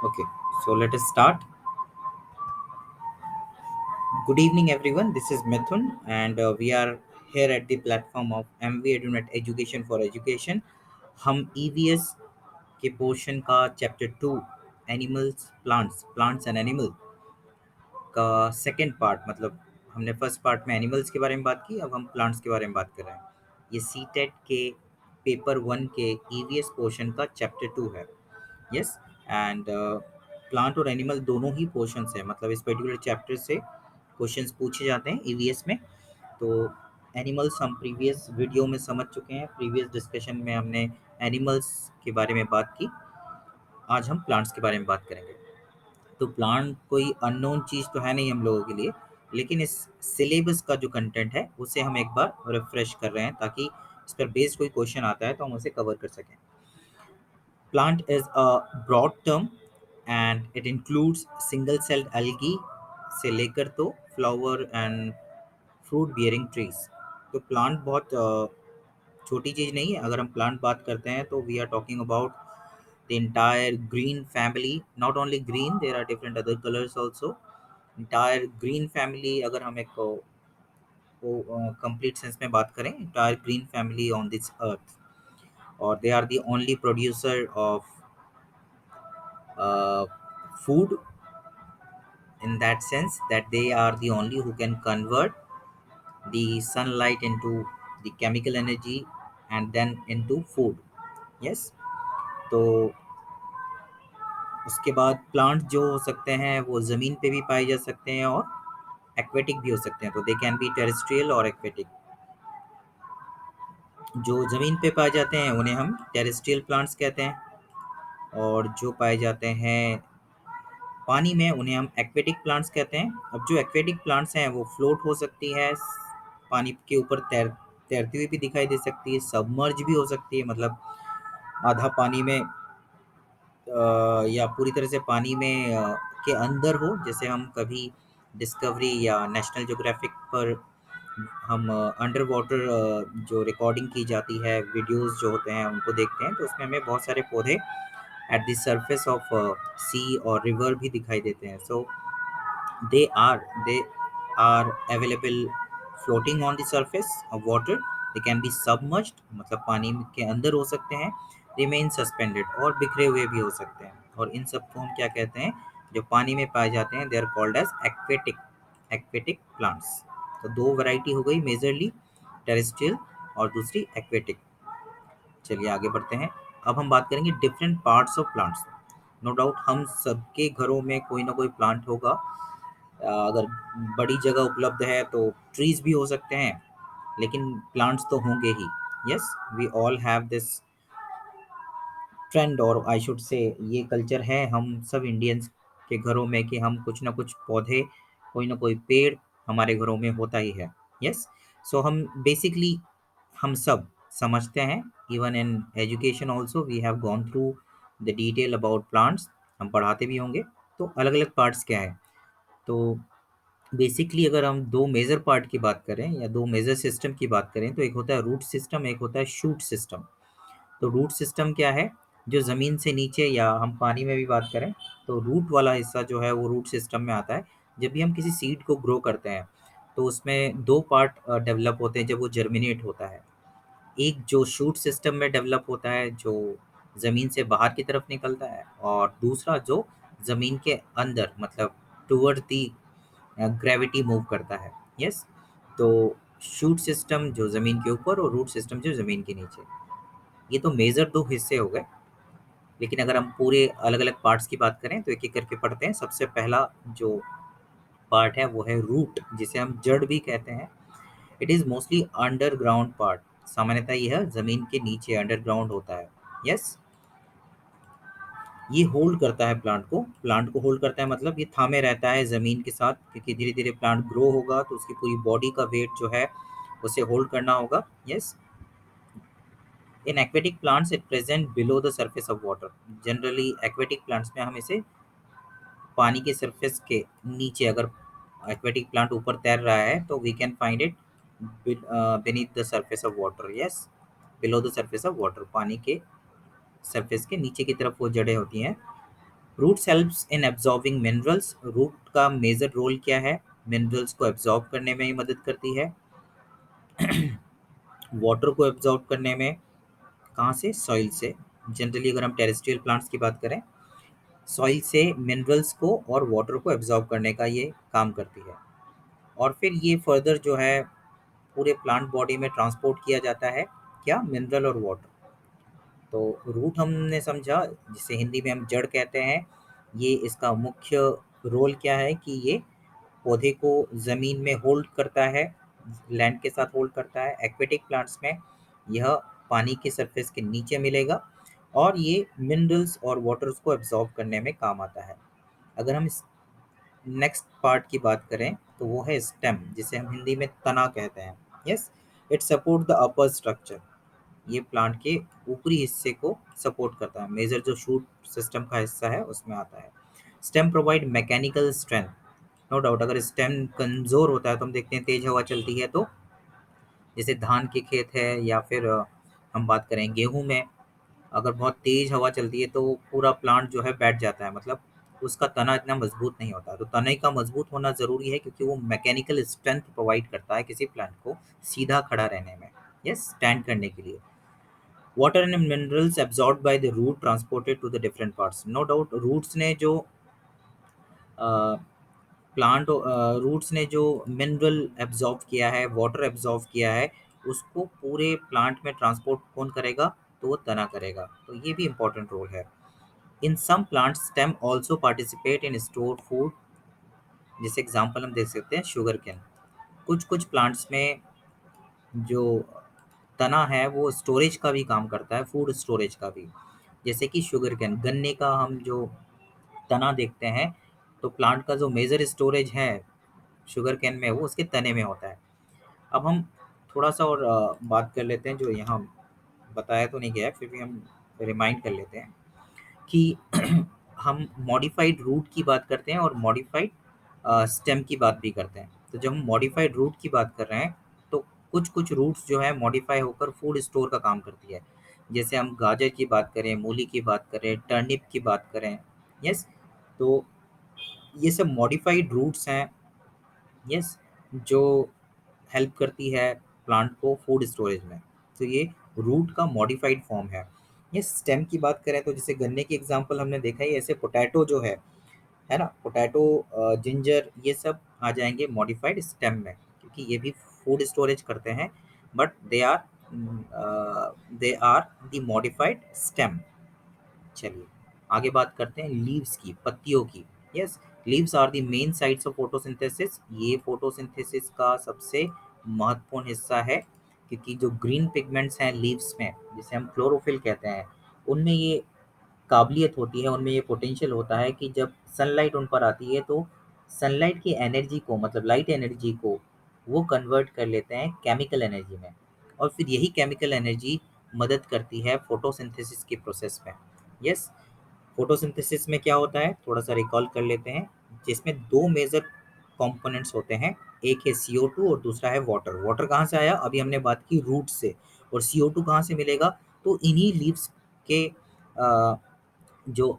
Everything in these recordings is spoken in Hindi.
Okay, so let us start. Good evening, everyone. This is Mithun, and we are here at the platform of MV EduNet Education for Education. हम EVS के पोर्शन का chapter 2 animals plants and animal का सेकंड पार्ट मतलब हमने फर्स्ट पार्ट में एनिमल्स के बारे में बात की, अब हम प्लांट्स के बारे में बात कर रहे हैं। ये सीटेट के पेपर 1 के EVS पोर्शन का चैप्टर 2 है। यस। एंड प्लांट और एनिमल दोनों ही पोर्शंस है, मतलब इस पर्टिकुलर चैप्टर से क्वेश्चंस पूछे जाते हैं ईवीएस में। तो एनिमल्स हम प्रीवियस वीडियो में समझ चुके हैं, प्रीवियस डिस्कशन में हमने एनिमल्स के बारे में बात की। आज हम प्लांट्स के बारे में बात करेंगे। तो प्लांट कोई अननोन चीज़ तो है नहीं हम लोगों के लिए, लेकिन इस सिलेबस का जो कंटेंट है उसे हम एक बार रिफ्रेश कर रहे हैं ताकि इस पर बेस्ड कोई क्वेश्चन आता है तो हम उसे कवर कर सकें। Plant is a broad term and it includes single celled algae से लेकर तो flower and fruit bearing trees. तो प्लांट बहुत छोटी चीज़ नहीं है। अगर हम प्लांट बात करते हैं तो we are talking about the entire green family. Not only green, there are different other colours also. Entire green family अगर हम एक कंप्लीट सेंस में बात करें, entire green family on this earth, और they are the only producer of uh, food, in that sense that they are the only who can convert the sunlight into the chemical energy and then into food. Yes. तो उसके बाद प्लांट जो हो सकते हैं वो ज़मीन पे भी पाए जा सकते हैं और एक्वेटिक भी हो सकते हैं। तो दे कैन बी टेरेस्ट्रियल और एक्वेटिक। जो ज़मीन पे पाए जाते हैं उन्हें हम टेरेस्ट्रियल प्लांट्स कहते हैं, और जो पाए जाते हैं पानी में उन्हें हम एक्वेटिक प्लांट्स कहते हैं। अब जो एक्वेटिक प्लांट्स हैं वो फ्लोट हो सकती है, पानी के ऊपर तैरती हुई भी दिखाई दे सकती है, सबमर्ज भी हो सकती है, मतलब आधा पानी में या पूरी तरह से पानी में के अंदर हो। जैसे हम कभी डिस्कवरी या नेशनल ज्योग्राफिक पर हम अंडर वाटर जो रिकॉर्डिंग की जाती है, वीडियोस जो होते हैं उनको देखते हैं, तो उसमें हमें बहुत सारे पौधे एट द सरफेस ऑफ सी और रिवर भी दिखाई देते हैं। सो they are available floating on the surface of water. They can be submerged, मतलब पानी के अंदर हो सकते हैं, remain suspended और बिखरे हुए भी हो सकते हैं। और इन सब को हम क्या कहते हैं, जो पानी में पाए जाते हैं, they are called as aquatic plants। तो दो वैरायटी हो गई, मेजरली टेरेस्ट्रियल और दूसरी एक्वेटिक। चलिए आगे बढ़ते हैं। अब हम बात करेंगे different parts of plants. No doubt हम सबके घरों में कोई ना कोई प्लांट होगा। अगर बड़ी जगह उपलब्ध है तो ट्रीज भी हो सकते हैं, लेकिन प्लांट्स तो होंगे ही। Yes, we all have this trend, और आई शुड से ये कल्चर है हम सब इंडियंस के घरों में कि हम कुछ ना कुछ पौधे, कोई ना कोई पेड़ हमारे घरों में होता ही है। यस। सो हम बेसिकली हम सब समझते हैं, even in education also we have gone through the detail about plants. हम पढ़ाते भी होंगे। तो अलग अलग पार्ट्स क्या है, तो बेसिकली अगर हम दो मेजर पार्ट की बात करें या दो मेजर सिस्टम की बात करें, तो एक होता है रूट सिस्टम, एक होता है शूट सिस्टम। तो रूट सिस्टम क्या है, जो ज़मीन से नीचे या हम पानी में भी बात करें तो रूट वाला हिस्सा जो है वो रूट सिस्टम में आता है। जब भी हम किसी सीड को ग्रो करते हैं तो उसमें दो पार्ट डेवलप होते हैं जब वो जर्मिनेट होता है। एक जो शूट सिस्टम में डेवलप होता है, जो ज़मीन से बाहर की तरफ निकलता है, और दूसरा जो ज़मीन के अंदर मतलब टुवर्ड दी ग्रेविटी मूव करता है। यस। तो शूट सिस्टम जो ज़मीन के ऊपर और रूट सिस्टम जो ज़मीन के नीचे, ये तो मेजर दो हिस्से हो गए। लेकिन अगर हम पूरे अलग अलग पार्ट्स की बात करें तो एक एक करके पढ़ते हैं। सबसे पहला जो पार्ट है वो है रूट, जिसे हम जड़ भी कहते हैं। It is mostly underground part. सामान्यतः यह ज़मीन के नीचे अंडरग्राउंड होता है। यस। ये होल्ड करता है प्लांट को होल्ड करता है, मतलब ये थामे रहता है ज़मीन के साथ, क्योंकि धीरे धीरे प्लांट ग्रो होगा तो उसकी पूरी बॉडी का वेट जो है उसे होल्ड करना होगा। Yes. In aquatic plants it present below the surface of water. Generally aquatic plants में हम इसे पानी के सरफेस के नीचे, अगर एक्वेटिक प्लांट ऊपर तैर रहा है तो we can find it beneath the surface of water. Yes, below the surface of water, पानी के सरफेस के नीचे की तरफ वो जड़ें होती हैं। Roots helps in absorbing minerals. Root का मेजर रोल क्या है? मिनरल्स को एब्जॉर्ब करने में ही मदद करती है। वाटर को एब्जॉर्ब करने में कहाँ से? सॉइल से। जनरली अगर हम टेरेस्ट्रियल प्लांट्स की बात करें, सॉइल से मिनरल्स को और वाटर को एब्जॉर्ब करने का ये काम करती है। और फिर ये फर्दर जो है पूरे प्लांट बॉडी में ट्रांसपोर्ट किया जाता है, क्या? मिनरल और वाटर। तो रूट हमने समझा, जिसे हिंदी में हम जड़ कहते हैं। ये इसका मुख्य रोल क्या है कि ये पौधे को ज़मीन में होल्ड करता है, लैंड के साथ होल्ड करता है। एक्वेटिक प्लांट्स में यह पानी के सरफेस के नीचे मिलेगा और ये मिनरल्स और वाटर्स को एब्जॉर्ब करने में काम आता है। अगर हम इस नेक्स्ट पार्ट की बात करें तो वो है स्टेम, जिसे हम हिंदी में तना कहते हैं। Yes, it support the upper structure. ये प्लांट के ऊपरी हिस्से को सपोर्ट करता है। मेजर जो शूट सिस्टम का हिस्सा है उसमें आता है। Stem provide mechanical strength. No doubt, अगर स्टेम कमजोर होता है तो हम देखते हैं तेज हवा चलती है तो, जैसे धान के खेत है या फिर हम बात करें गेहूं में, अगर बहुत तेज हवा चलती है तो पूरा प्लांट जो है बैठ जाता है, मतलब उसका तना इतना मजबूत नहीं होता। तो तने का मजबूत होना जरूरी है क्योंकि वो मैकेनिकल स्ट्रेंथ प्रोवाइड करता है किसी प्लांट को सीधा खड़ा रहने में, यस, स्टैंड करने के लिए। Water and minerals absorb by the root transported to the different parts. No doubt, roots ने जो प्लांट रूट्स ने जो मिनरल एब्जॉर्ब किया है, वाटर एब्जॉर्ब किया है, उसको पूरे प्लांट में ट्रांसपोर्ट कौन करेगा? तो वो तना करेगा। तो ये भी इंपॉर्टेंट रोल है। In some plants stem also participate in store food. जैसे एग्जांपल हम देख सकते हैं शुगर केन। कुछ कुछ प्लांट्स में जो तना है वो स्टोरेज का भी काम करता है, फूड स्टोरेज का भी। जैसे कि शुगर केन, गन्ने का हम जो तना देखते हैं, तो प्लांट का जो मेजर स्टोरेज है शुगर केन में वो उसके तने में होता है। अब हम थोड़ा सा और बात कर लेते हैं, जो यहाँ बताया तो नहीं गया है, फिर भी हम रिमाइंड कर लेते हैं कि हम मॉडिफाइड रूट की बात करते हैं और मॉडिफाइड स्टेम की बात भी करते हैं। तो जब हम मॉडिफाइड रूट की बात कर रहे हैं तो कुछ कुछ रूट्स जो है मॉडिफाई होकर फूड स्टोर का काम करती है। जैसे हम गाजर की बात करें, मूली की बात करें, टर्निप की बात करें, यस, तो ये सब मॉडिफाइड रूट्स हैं, यस, जो हेल्प करती है प्लांट को फूड स्टोरेज में। तो ये रूट का मॉडिफाइड फॉर्म है। ये स्टेम की बात करें तो जैसे गन्ने की एग्जांपल हमने देखा ही, ऐसे पोटैटो जो है ना, पोटैटो, जिंजर, ये सब आ जाएंगे मॉडिफाइड स्टेम में, क्योंकि ये भी फूड स्टोरेज करते हैं, but they are the modified stem. चलिए आगे बात करते हैं लीव्स की, पत्तियों की। Yes, leaves are the main sites of photosynthesis. ये फोटोसिंथेसिस का सबसे महत्वपूर्ण हिस्सा है, क्योंकि जो ग्रीन पिगमेंट्स हैं लीव्स में, जिसे हम क्लोरोफिल कहते हैं, उनमें ये काबिलियत होती है, उनमें ये पोटेंशियल होता है कि जब सनलाइट उन पर आती है तो सनलाइट की एनर्जी को, मतलब लाइट एनर्जी को, वो कन्वर्ट कर लेते हैं केमिकल एनर्जी में। और फिर यही केमिकल एनर्जी मदद करती है फोटोसिंथेसिस के प्रोसेस में। यस, फोटोसिंथेसिस में क्या होता है थोड़ा सा रिकॉल कर लेते हैं, जिसमें दो मेजर कंपोनेंट्स होते हैं। एक है CO2 और दूसरा है वाटर। वाटर कहाँ से आया? अभी हमने बात की रूट से। और CO2 कहाँ से मिलेगा? तो इन्हीं लीव्स के जो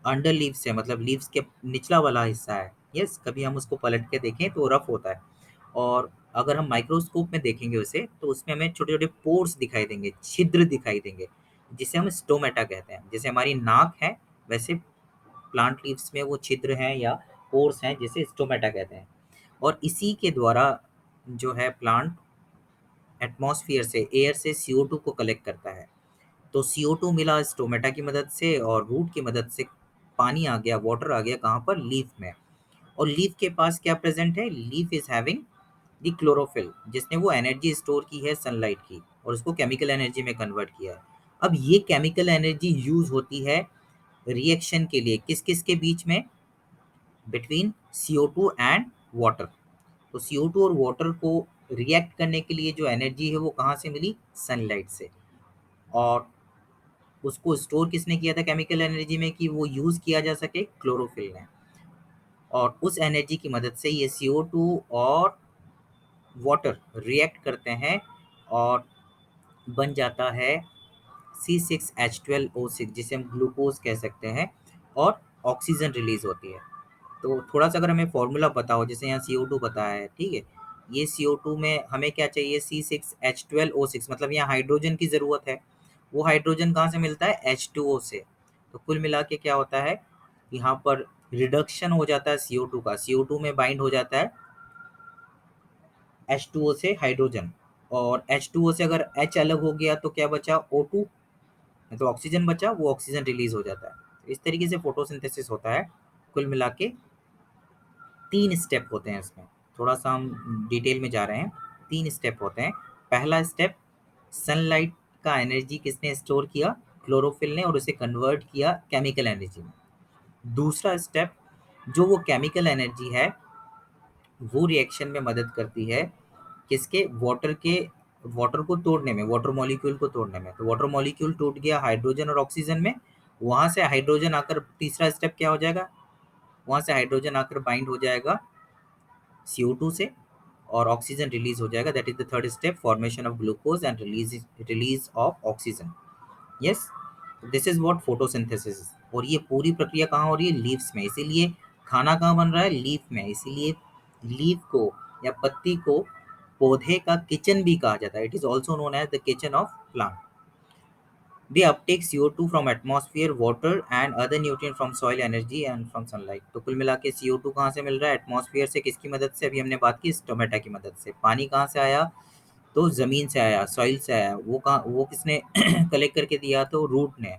अंडर लीव्स है, मतलब लीव्स के निचला वाला हिस्सा है, यस, कभी हम उसको पलट के देखें तो रफ होता है। और अगर हम माइक्रोस्कोप में देखेंगे उसे तो उसमें हमें छोटे छोटे पोर्स दिखाई देंगे, छिद्र दिखाई देंगे, जिसे हम स्टोमेटा कहते हैं। जैसे हमारी नाक है, वैसे प्लांट लीव्स में वो छिद्र हैं या पोर्स हैं, जिसे स्टोमेटा कहते हैं। और इसी के द्वारा जो है प्लांट एटमॉस्फेयर से, एयर से CO2 को कलेक्ट करता है। तो CO2 मिला स्टोमेटा की मदद से और रूट की मदद से पानी आ गया, वाटर आ गया कहाँ पर? लीफ में। और लीफ के पास क्या प्रेजेंट है? Leaf is having the chlorophyll, जिसने वो एनर्जी स्टोर की है सनलाइट की और उसको केमिकल एनर्जी में कन्वर्ट किया है। अब ये केमिकल एनर्जी यूज होती है रिएक्शन के लिए, किस किस के बीच में? Between CO2 and water. तो CO2 और वाटर को रिएक्ट करने के लिए जो एनर्जी है वो कहाँ से मिली? सनलाइट से। और उसको स्टोर किसने किया था केमिकल एनर्जी में कि वो यूज किया जा सके? क्लोरोफिल ने। और उस एनर्जी की मदद से ये CO2 और वाटर रिएक्ट करते हैं और बन जाता है C6H12O6, जिसे हम ग्लूकोज कह सकते हैं। और ऑक्सीजन रिलीज होती है। तो थोड़ा सा अगर हमें फॉर्मूला पता हो, जैसे यहाँ CO2 पता है, ठीक है, ये CO2 में हमें क्या चाहिए, C6H12O6, मतलब यहाँ हाइड्रोजन की ज़रूरत है। वो हाइड्रोजन कहाँ से मिलता है, H2O से। तो कुल मिला के क्या होता है, यहाँ पर रिडक्शन हो जाता है CO2 का, CO2 में बाइंड हो जाता है H2O से हाइड्रोजन, और H2O से अगर H अलग हो गया तो क्या बचा, O2, तो ऑक्सीजन बचा, वो ऑक्सीजन रिलीज हो जाता है। इस तरीके से फोटोसिंथेसिस होता है। कुल मिला के 3 स्टेप होते हैं इसमें, थोड़ा सा हम डिटेल में जा रहे हैं। 3 स्टेप होते हैं। पहला स्टेप, सनलाइट का एनर्जी किसने स्टोर किया, क्लोरोफिल ने, और उसे कन्वर्ट किया केमिकल एनर्जी में। दूसरा स्टेप, जो वो केमिकल एनर्जी है वो रिएक्शन में मदद करती है किसके, वाटर को तोड़ने में, वाटर मॉलिक्यूल को तोड़ने में। तो वाटर मॉलिक्यूल टूट गया हाइड्रोजन और ऑक्सीजन में, वहां से हाइड्रोजन आकर, तीसरा स्टेप क्या हो जाएगा, वहां से हाइड्रोजन आकर बाइंड हो जाएगा CO2 से, और ऑक्सीजन रिलीज हो जाएगा। That is the third step, formation of glucose and release of oxygen. Yes, this is what photosynthesis. और ये पूरी प्रक्रिया कहाँ हो रही है, लीव्स में। इसीलिए खाना कहाँ बन रहा है, लीफ में। इसीलिए लीफ को या पत्ती को पौधे का किचन भी कहा जाता है। It is also known as the kitchen of plant. They uptake CO2 from atmosphere, water and other nutrient from soil energy and from sunlight। तो कुल मिला के CO2 कहाँ से मिल रहा है, एटमॉस्फेयर से। किसकी मदद से, अभी हमने बात की स्टोमेटा की मदद से। पानी कहाँ से आया, तो जमीन से आया, सॉइल से आया। वो कहाँ, वो किसने कलेक्ट करके दिया, तो रूट ने।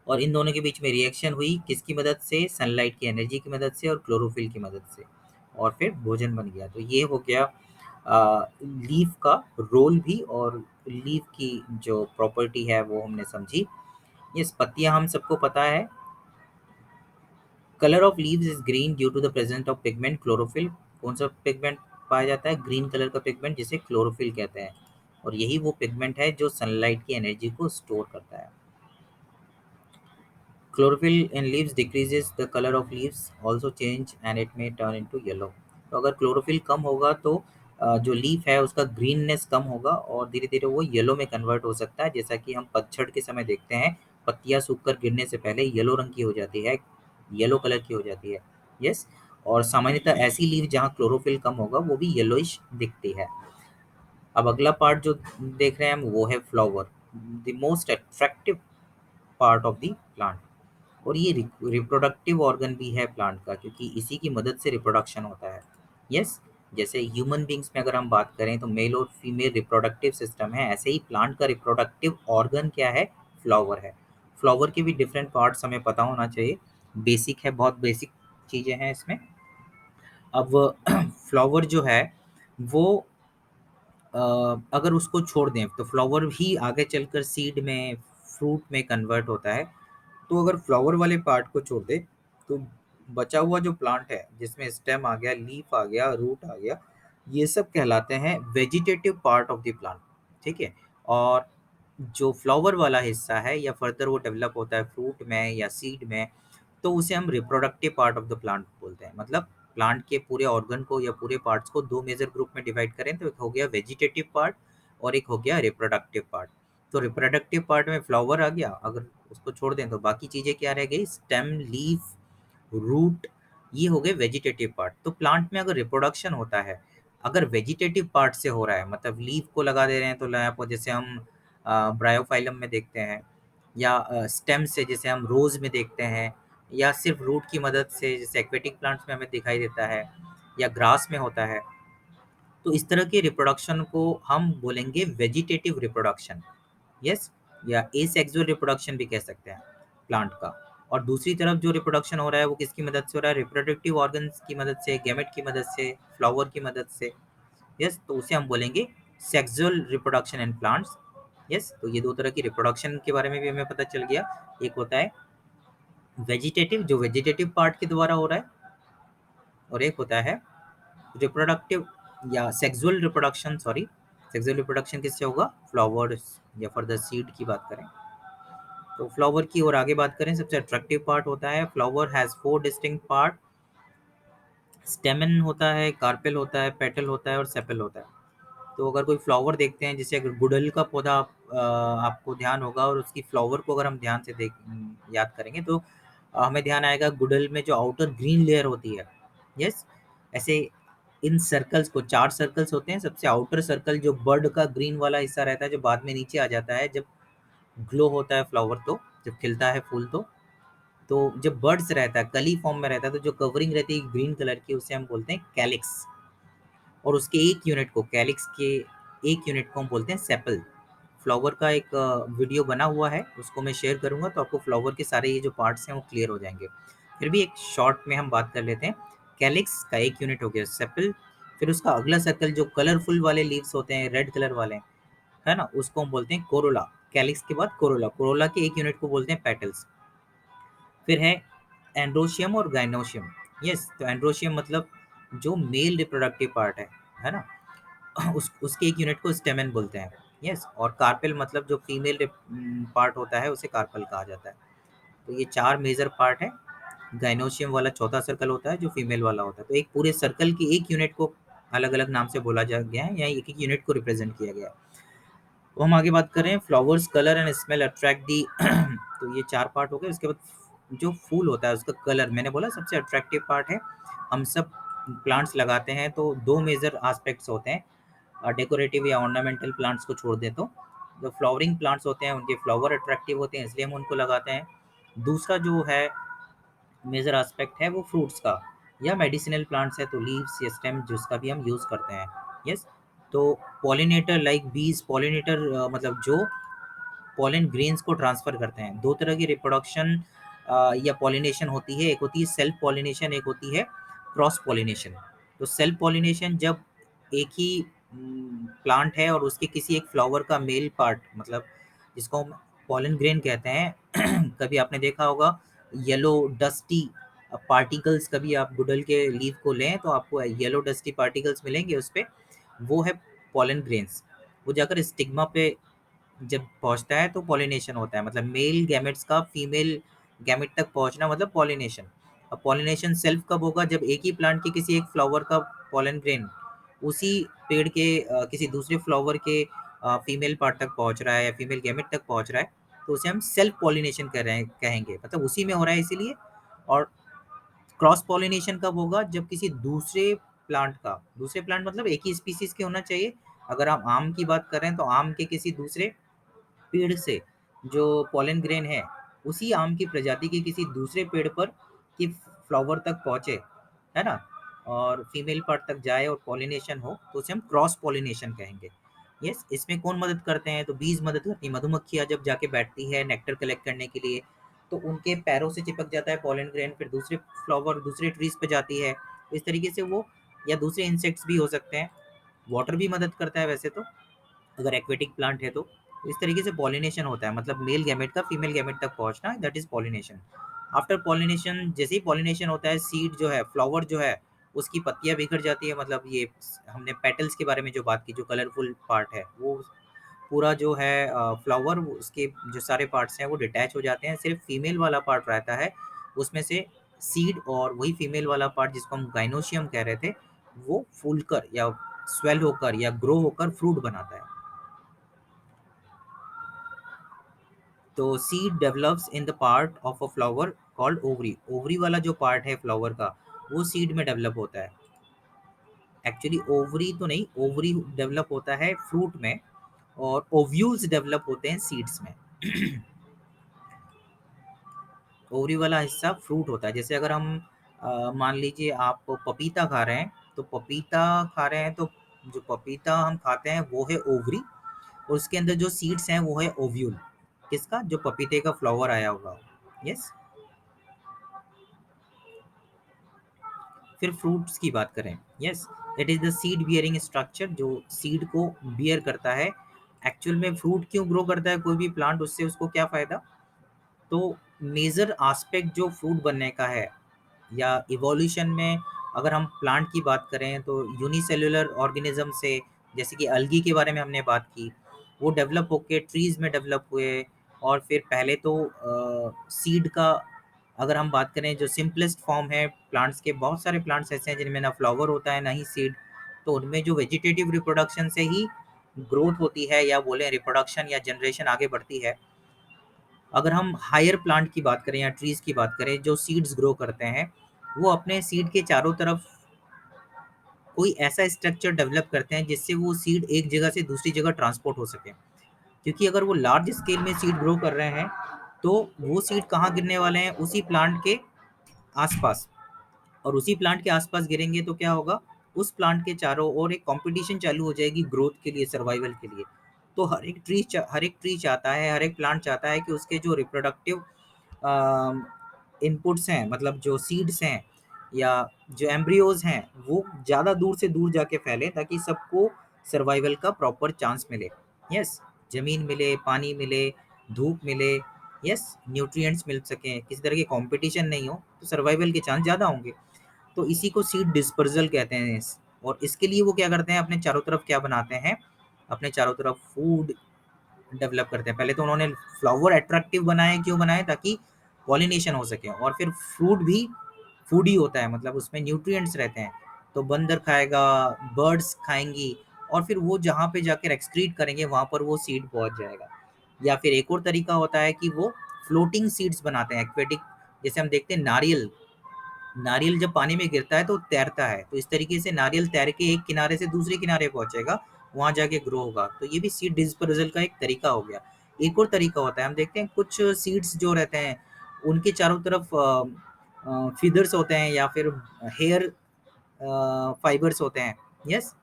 और इन दोनों के बीच में रिएक्शन हुई किसकी मदद से, सनलाइट की एनर्जी की मदद से और क्लोरोफिल की मदद से, और फिर भोजन बन गया। तो ये हो गया लीफ का रोल भी, और लीफ की जो प्रॉपर्टी है वो हमने समझी। ये पत्तियां हम सबको पता है। Colour of leaves is green due to the presence of pigment chlorophyll. कौन सा पिगमेंट पाया जाता है, ग्रीन कलर का पिगमेंट, जिसे क्लोरोफिल कहते हैं। और यही वो पिगमेंट है जो सनलाइट की एनर्जी को स्टोर करता है। Chlorophyll in leaves decreases the color of leaves, also change and it may turn into yellow। तो अगर क्लोरोफिल कम होगा तो जो लीफ है उसका ग्रीननेस कम होगा, और धीरे धीरे वो येलो में कन्वर्ट हो सकता है। जैसा कि हम पतझड़ के समय देखते हैं, पत्तियां सूखकर गिरने से पहले येलो रंग की हो जाती है, येलो कलर की हो जाती है। यस, और सामान्यतः ऐसी लीफ जहाँ क्लोरोफिल कम होगा वो भी येलोइश दिखती है। अब अगला पार्ट जो देख रहे हैं हम वो है flower, the most attractive part of the plant. और ये रिप्रोडक्टिव ऑर्गन भी है प्लांट का, क्योंकि इसी की मदद से रिप्रोडक्शन होता है। यस, जैसे ह्यूमन बींग्स में अगर हम बात करें तो मेल और फीमेल रिप्रोडक्टिव सिस्टम है, ऐसे ही प्लांट का रिप्रोडक्टिव ऑर्गन क्या है, फ्लावर है। फ्लावर के भी डिफरेंट पार्ट्स हमें पता होना चाहिए, बेसिक है, बहुत बेसिक चीज़ें हैं इसमें। अब फ्लावर जो है वो अ, अगर उसको छोड़ दें तो फ्लावर ही आगे चलकर सीड में, फ्रूट में कन्वर्ट होता है। तो अगर फ्लावर वाले पार्ट को छोड़ दे तो बचा हुआ जो प्लांट है, जिसमें स्टेम आ गया, लीफ आ गया, रूट आ गया, ये सब कहलाते हैं vegetative part of the plant. ठीक है। और जो फ्लावर वाला हिस्सा है या फर्दर वो डेवलप होता है फ्रूट में या सीड में, तो उसे हम reproductive part of the plant बोलते हैं। मतलब प्लांट के पूरे ऑर्गन को या पूरे पार्ट्स को दो मेजर ग्रुप में डिवाइड करें तो एक हो गया वेजिटेटिव पार्ट और एक हो गया रिप्रोडक्टिव पार्ट। तो रिप्रोडक्टिव पार्ट में फ्लावर आ गया, अगर उसको छोड़ दें तो बाकी चीज़ें क्या रह गई, स्टेम, लीफ, रूट, ये हो गए वेजिटेटिव पार्ट। तो प्लांट में अगर रिप्रोडक्शन होता है, अगर वेजिटेटिव पार्ट से हो रहा है, मतलब लीफ को लगा दे रहे हैं तो लैप, जैसे हम ब्रायोफाइलम में देखते हैं, या स्टेम से जैसे हम रोज में देखते हैं, या सिर्फ रूट की मदद से जैसे एक्वेटिक प्लांट्स में हमें दिखाई देता है, या ग्रास में होता है, तो इस तरह के रिप्रोडक्शन को हम बोलेंगे वेजिटेटिव रिप्रोडक्शन। यस, या एसेक्सुअल रिप्रोडक्शन भी कह सकते हैं प्लांट का। और दूसरी तरफ जो रिप्रोडक्शन हो रहा है वो किसकी मदद से हो रहा है, रिप्रोडक्टिव ऑर्गन्स की मदद से, गैमेट की मदद से, फ्लावर की मदद से। यस, तो उसे हम बोलेंगे sexual reproduction in plants. Yes, तो ये दो तरह की रिप्रोडक्शन के बारे में भी हमें पता चल गया। एक होता है वेजिटेटिव, जो वेजिटेटिव पार्ट के द्वारा हो रहा है, और एक होता है रिप्रोडक्टिव या sexual reproduction, sorry, sexual reproduction किससे होगा, फ्लावर्स या फर्दर सीड की बात करें। तो फ्लावर की और आगे बात करें, सबसे अट्रैक्टिव पार्ट होता है, फ्लावर हैज 4 डिस्टिंक्ट पार्ट, स्टेमन होता है, कार्पेल होता है, पेटल होता है और सेपल होता है। तो अगर कोई फ्लावर देखते हैं, जैसे अगर गुड़हल का पौधा आपको ध्यान होगा, और उसकी फ्लावर को अगर हम ध्यान से याद करेंगे तो हमें ध्यान आएगा गुडल में जो आउटर ग्रीन लेयर होती है। यस, ऐसे इन सर्कल्स को, 4 सर्कल्स होते हैं। सबसे आउटर सर्कल जो बर्ड का ग्रीन वाला हिस्सा रहता है, जो बाद में नीचे आ जाता है जब ग्लो होता है फ्लावर, तो जब खिलता है फूल, तो जब बर्ड्स रहता है, कली फॉर्म में रहता है, तो जो कवरिंग रहती है ग्रीन कलर की, उसे हम बोलते हैं कैलिक्स। और उसके एक यूनिट को, कैलिक्स के एक यूनिट को हम बोलते हैं सेपल। फ्लावर का एक वीडियो बना हुआ है, उसको मैं शेयर करूंगा, तो आपको फ्लावर के सारे ये जो पार्ट्स हैं वो क्लियर हो जाएंगे। फिर भी एक शॉर्ट में हम बात कर लेते हैं। कैलिक्स का एक यूनिट हो गया सेपल। फिर उसका अगला सर्कल जो कलरफुल वाले लीव्स होते हैं, रेड कलर वाले, है ना, उसको हम बोलते हैं कोरोला। कैलिक्स के बाद कोरोला, कोरोला के एक यूनिट को बोलते हैं पेटल्स। फिर है एंड्रोशियम और गाइनोशियम। यस, तो एंड्रोशियम मतलब जो मेल रिप्रोडक्टिव पार्ट है ना, उसके एक यूनिट को स्टेमन बोलते हैं। यस, और कार्पेल मतलब जो फीमेल पार्ट होता है, उसे कार्पल कहा जाता है। तो ये 4 मेजर पार्ट है। गाइनोशियम वाला चौथा सर्कल होता है जो फीमेल वाला होता है। तो एक पूरे सर्कल की एक यूनिट को अलग अलग नाम से बोला जा गया है, या एक एक यूनिट को रिप्रेजेंट किया गया है। तो हम आगे बात कर रहे हैं flowers colour and smell attract दी। तो ये 4 पार्ट हो गए। उसके बाद जो फूल होता है उसका कलर, मैंने बोला सबसे अट्रैक्टिव पार्ट है। हम सब प्लांट्स लगाते हैं तो 2 मेजर एस्पेक्ट्स होते हैं, डेकोरेटिव या ऑर्नामेंटल प्लांट्स को छोड़ दें तो। जो फ्लावरिंग प्लांट्स होते हैं उनके फ्लावर अट्रैक्टिव होते हैं, इसलिए हम उनको लगाते हैं। दूसरा जो है मेजर एस्पेक्ट है वो फ्रूट्स का, या मेडिसिनल प्लांट्स है तो लीव्स या स्टेम, जिसका भी हम यूज़ करते हैं। यस, तो पॉलिनेटर लाइक बीज, पॉलिनेटर मतलब जो पॉलन ग्रेन्स को ट्रांसफर करते हैं। 2 तरह की रिप्रोडक्शन या पॉलिनेशन होती है, एक होती है सेल्फ पॉलिनेशन, एक होती है क्रॉस पॉलिनेशन। तो सेल्फ पॉलिनेशन जब एक ही प्लांट है और उसके किसी एक फ्लावर का मेल पार्ट, मतलब जिसको हम पॉलन ग्रेन कहते हैं। कभी आपने देखा होगा येलो डस्टी पार्टिकल्स, कभी आप गुडल के लीफ को लें तो आपको येलो डस्टी पार्टिकल्स मिलेंगे उस पे, वो है पॉलन ग्रेन्स। वो जाकर स्टिग्मा पे जब पहुंचता है तो पॉलिनेशन होता है, मतलब मेल गैमेट्स का फीमेल गैमेट तक पहुंचना, मतलब पॉलिनेशन। अब पॉलिनेशन सेल्फ कब होगा, जब एक ही प्लांट के किसी एक फ्लावर का पॉलन ग्रेन उसी पेड़ के किसी दूसरे फ्लावर के फीमेल पार्ट तक पहुंच रहा है या फीमेल गैमेट तक पहुंच रहा है, तो उसे हम सेल्फ पॉलिनेशन कर रहे हैं कहेंगे, मतलब उसी में हो रहा है इसीलिए। और क्रॉस पॉलिनेशन कब होगा, जब किसी दूसरे प्लांट का, दूसरे प्लांट मतलब एक ही स्पीसीज के होना चाहिए। अगर हम आम की बात करें तो आम के किसी दूसरे पेड़ से जो पॉलन ग्रेन है, उसी आम की प्रजाति के किसी दूसरे पेड़ पर कि फ्लावर तक पहुंचे, है ना, और फीमेल पार्ट तक जाए और पॉलिनेशन हो, तो उसे हम क्रॉस पॉलिनेशन कहेंगे। यस, इसमें कौन मदद करते हैं, तो बीज मदद करती है। मधुमक्खियां जब जाके बैठती है नेक्टर कलेक्ट करने के लिए, तो उनके पैरों से चिपक जाता है पॉलन ग्रेन, फिर दूसरे फ्लावर दूसरे ट्रीज पे जाती है। इस तरीके से वो, या दूसरे इंसेक्ट्स भी हो सकते हैं। वाटर भी मदद करता है वैसे तो, अगर एक्वेटिक प्लांट है तो। इस तरीके से पॉलिनेशन होता है, मतलब मेल गैमेट का फीमेल गैमेट तक पहुंचना, that is pollination. After pollination, जैसे ही पॉलिनेशन होता है, सीड जो है, फ्लावर जो है, उसकी पत्तियां बिखर जाती है। मतलब ये हमने पेटल्स के बारे में जो बात की, जो कलरफुल पार्ट है, वो पूरा जो है फ्लावर, उसके जो सारे पार्ट्स हैं वो डिटैच हो जाते हैं, सिर्फ फीमेल वाला पार्ट रहता है उसमें से। सीड और वही फीमेल वाला पार्ट जिसको हम गाइनोशियम कह रहे थे, वो फूलकर या स्वेल होकर या ग्रो होकर फ्रूट बनाता है। तो seed develops in the part of a flower called ovary. Ovary वाला जो पार्ट है फ्लावर का, वो सीड में डेवलप होता है। एक्चुअली ओवरी तो नहीं, ओवरी डेवलप होता है फ्रूट में, और ओव्यूल्स डेवलप होते हैं सीड्स में। ओवरी वाला हिस्सा फ्रूट होता है। जैसे अगर हम मान लीजिए आप पपीता खा रहे हैं, तो पपीता खा रहे हैं तो जो पपीता हम खाते हैं वो है ओवरी, और उसके अंदर जो सीड्स हैं वो है ओव्यूल। किसका, जो पपीते का फ्लावर आया होगा। यस। फिर फ्रूट्स की बात करें, yes, it is the seed bearing structure, जो सीड को बियर करता है। एक्चुअल में फ्रूट क्यों ग्रो करता है कोई भी प्लांट, उससे उसको क्या फायदा। तो मेजर एस्पेक्ट जो फ्रूट बनने का है, या इवोल्यूशन में अगर हम प्लांट की बात करें तो यूनिसेल्युलर ऑर्गेनिज्म से, जैसे कि अलगी के बारे में हमने बात की, वो डेवलप होके ट्रीज में डेवलप हुए। और फिर पहले तो सीड का अगर हम बात करें, जो सिंपलेस्ट फॉर्म है प्लांट्स के, बहुत सारे प्लांट्स ऐसे हैं जिनमें ना फ्लावर होता है ना ही सीड, तो उनमें जो वेजिटेटिव रिप्रोडक्शन से ही ग्रोथ होती है, या बोले रिप्रोडक्शन या जनरेशन आगे बढ़ती है। अगर हम हायर प्लांट की बात करें या ट्रीज की बात करें जो सीड्स ग्रो करते हैं, वो अपने सीड के चारों तरफ कोई ऐसा स्ट्रक्चर डेवलप करते हैं जिससे वो सीड एक जगह से दूसरी जगह ट्रांसपोर्ट हो सके। क्योंकि अगर वो लार्ज स्केल में सीड ग्रो कर रहे हैं, तो वो सीड कहाँ गिरने वाले हैं? उसी प्लांट के आसपास। और उसी प्लांट के आसपास गिरेंगे तो क्या होगा? उस प्लांट के चारों ओर एक कंपटीशन चालू हो जाएगी ग्रोथ के लिए, सर्वाइवल के लिए। तो हर एक ट्री चाहता है, हर एक प्लांट चाहता है कि उसके जो रिप्रोडक्टिव इनपुट्स हैं, मतलब जो सीड्स हैं या जो एम्ब्रियोज हैं, वो ज़्यादा दूर से दूर जाके फैले ताकि सबको सर्वाइवल का प्रॉपर चांस मिले। यस, जमीन मिले, पानी मिले, धूप मिले, यस, न्यूट्रिएंट्स मिल सकें, किसी तरह की कंपटीशन नहीं हो, तो सर्वाइवल के चांस ज़्यादा होंगे। तो इसी को सीड डिस्पर्जल कहते हैं। और इसके लिए वो क्या करते हैं? अपने चारों तरफ क्या बनाते हैं? अपने चारों तरफ फूड डेवलप करते हैं। पहले तो उन्होंने फ्लावर अट्रैक्टिव बनाए, क्यों बनाए? ताकि पॉलिनेशन हो सके। और फिर फ्रूट भी फूड ही होता है, मतलब उसमें न्यूट्रिएंट्स रहते हैं। तो बंदर खाएगा, बर्ड्स खाएंगी, और फिर वो जहाँ पे जाकर एक्सक्रीट करेंगे वहाँ पर वो सीड पहुँच जाएगा। या फिर एक और तरीका होता है कि वो फ्लोटिंग सीड्स बनाते हैं, एक्वेटिक। जैसे हम देखते हैं नारियल, नारियल जब पानी में गिरता है तो तैरता है, तो इस तरीके से नारियल तैर के एक किनारे से दूसरे किनारे पहुंचेगा, वहां जाके ग्रो होगा। तो ये भी सीड डिस्पर्जल का एक तरीका हो गया। एक और तरीका होता है, हम देखते हैं कुछ सीड्स जो रहते हैं उनके चारों तरफ फीदर्स होते हैं या फिर हेयर फाइबर्स होते हैं। यस,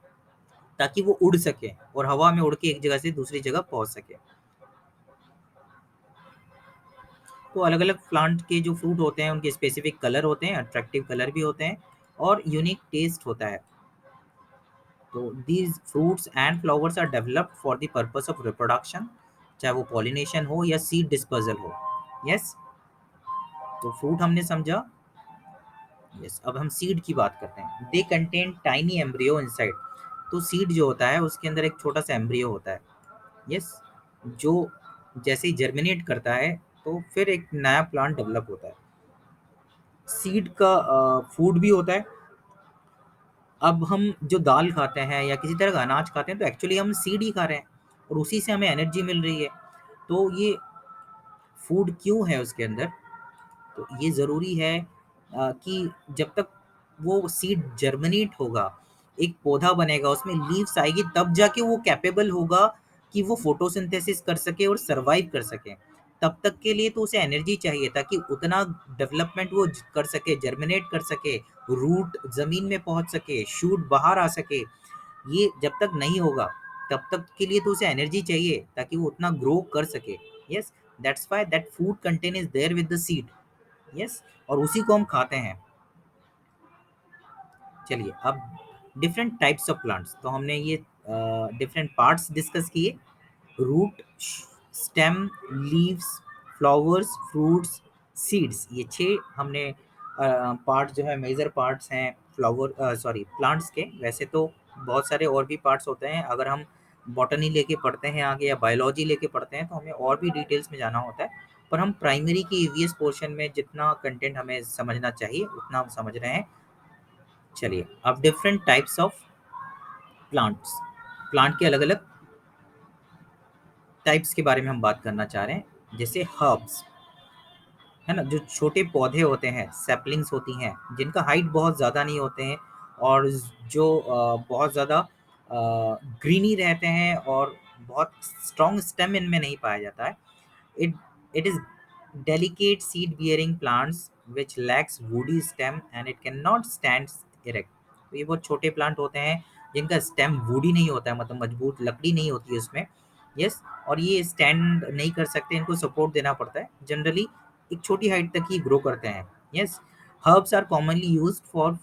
ताकि वो उड़ सके और हवा में उड़ के एक जगह से दूसरी जगह पहुंच सके। तो अलग अलग प्लांट के जो फ्रूट होते हैं उनके स्पेसिफिक कलर होते हैं, अट्रैक्टिव कलर भी होते हैं, और यूनिक टेस्ट होता है। तो these fruits and flowers are developed for the purpose of reproduction, चाहे वो पॉलिनेशन हो या सीड डिस्पर्जल हो। यस, तो फ्रूट हमने समझा। यस, अब हम सीड की बात करते हैं। They contain tiny embryo inside. तो सीड जो होता है उसके अंदर एक छोटा सा एम्ब्रियो होता है। यस, जो जैसे ही जर्मिनेट करता है तो फिर एक नया प्लांट डेवलप होता है। सीड का फूड भी होता है। अब हम जो दाल खाते हैं या किसी तरह का अनाज खाते हैं तो एक्चुअली हम सीड ही खा रहे हैं, और उसी से हमें एनर्जी मिल रही है। तो ये फूड क्यों है उसके अंदर? तो ये ज़रूरी है कि जब तक वो सीड जर्मिनेट होगा, एक पौधा बनेगा, उसमें लीव्स आएगी, तब जाके वो कैपेबल होगा कि वो फोटोसिंथेसिस कर सके और सरवाइव कर सके। तब तक के लिए तो उसे एनर्जी चाहिए ताकि उतना डेवलपमेंट वो कर सके, जर्मिनेट कर सके, रूट ज़मीन में पहुँच सके, शूट बाहर आ सके। ये जब तक नहीं होगा तब तक के लिए तो उसे एनर्जी चाहिए ताकि वो उतना ग्रो कर सके। Yes, that's why that food content is there with the seed. Yes, और उसी को हम खाते हैं। चलिए, अब डिफरेंट टाइप्स ऑफ प्लांट्स, तो हमने ये डिफरेंट पार्ट्स डिस्कस किए। Root, stem, leaves, flowers, fruits, seeds, ये छह हमने पार्ट जो है मेजर पार्ट्स हैं फ्लावर सॉरी प्लांट्स के। वैसे तो बहुत सारे और भी पार्ट्स होते हैं, अगर हम बॉटनी लेके पढ़ते हैं आगे या बायोलॉजी लेके पढ़ते हैं तो हमें और भी डिटेल्स में जाना होता है। पर हम प्राइमरी की ईवीएस पोर्शन में जितना कंटेंट हमें समझना चाहिए उतना हम समझ रहे हैं। चलिए, अब different types of plants, plant के अलग अलग टाइप्स के बारे में हम बात करना चाह रहे हैं। जैसे हर्ब्स, है ना, जो छोटे पौधे होते हैं, सैपलिंग्स होती हैं, जिनका हाइट बहुत ज़्यादा नहीं होते हैं, और जो बहुत ज़्यादा ग्रीनी रहते हैं, और बहुत स्ट्रॉन्ग स्टेम इनमें नहीं पाया जाता है। It it is delicate seed bearing plants which lacks woody stem and it cannot stand erect। तो ये बहुत छोटे प्लांट होते हैं जिनका स्टेम वुडी नहीं होता है, मतलब मजबूत लकड़ी नहीं होती है उसमें। यस, और ये स्टैंड नहीं कर सकते, इनको सपोर्ट देना पड़ता है। जनरली एक छोटी हाइट तक ही ग्रो करते हैं। Yes, herbs are commonly used for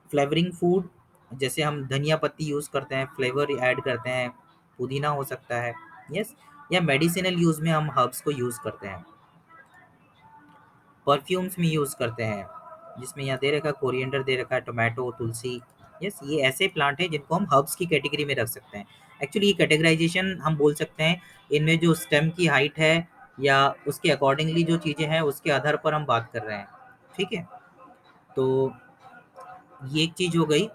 flavouring food. जैसे हम धनिया पत्ती यूज़ करते हैं, फ्लेवर ऐड करते हैं, पुदीना हो सकता है। यस, या मेडिसिनल यूज़ में हम हर्ब्स को यूज़ करते हैं, परफ्यूम्स में यूज़ करते हैं, जिसमें यहाँ दे रखा है कोरिएंडर, दे रखा है टोमेटो, तुलसी। यस, ये ऐसे प्लांट हैं जिनको हम हर्ब्स की कैटेगरी में रख सकते हैं। एक्चुअली ये कैटेगराइजेशन हम बोल सकते हैं, इनमें जो स्टेम की हाइट है या उसके अकॉर्डिंगली जो चीज़ें हैं उसके आधार पर हम बात कर रहे हैं। ठीक है, तो ये एक चीज़ हो गई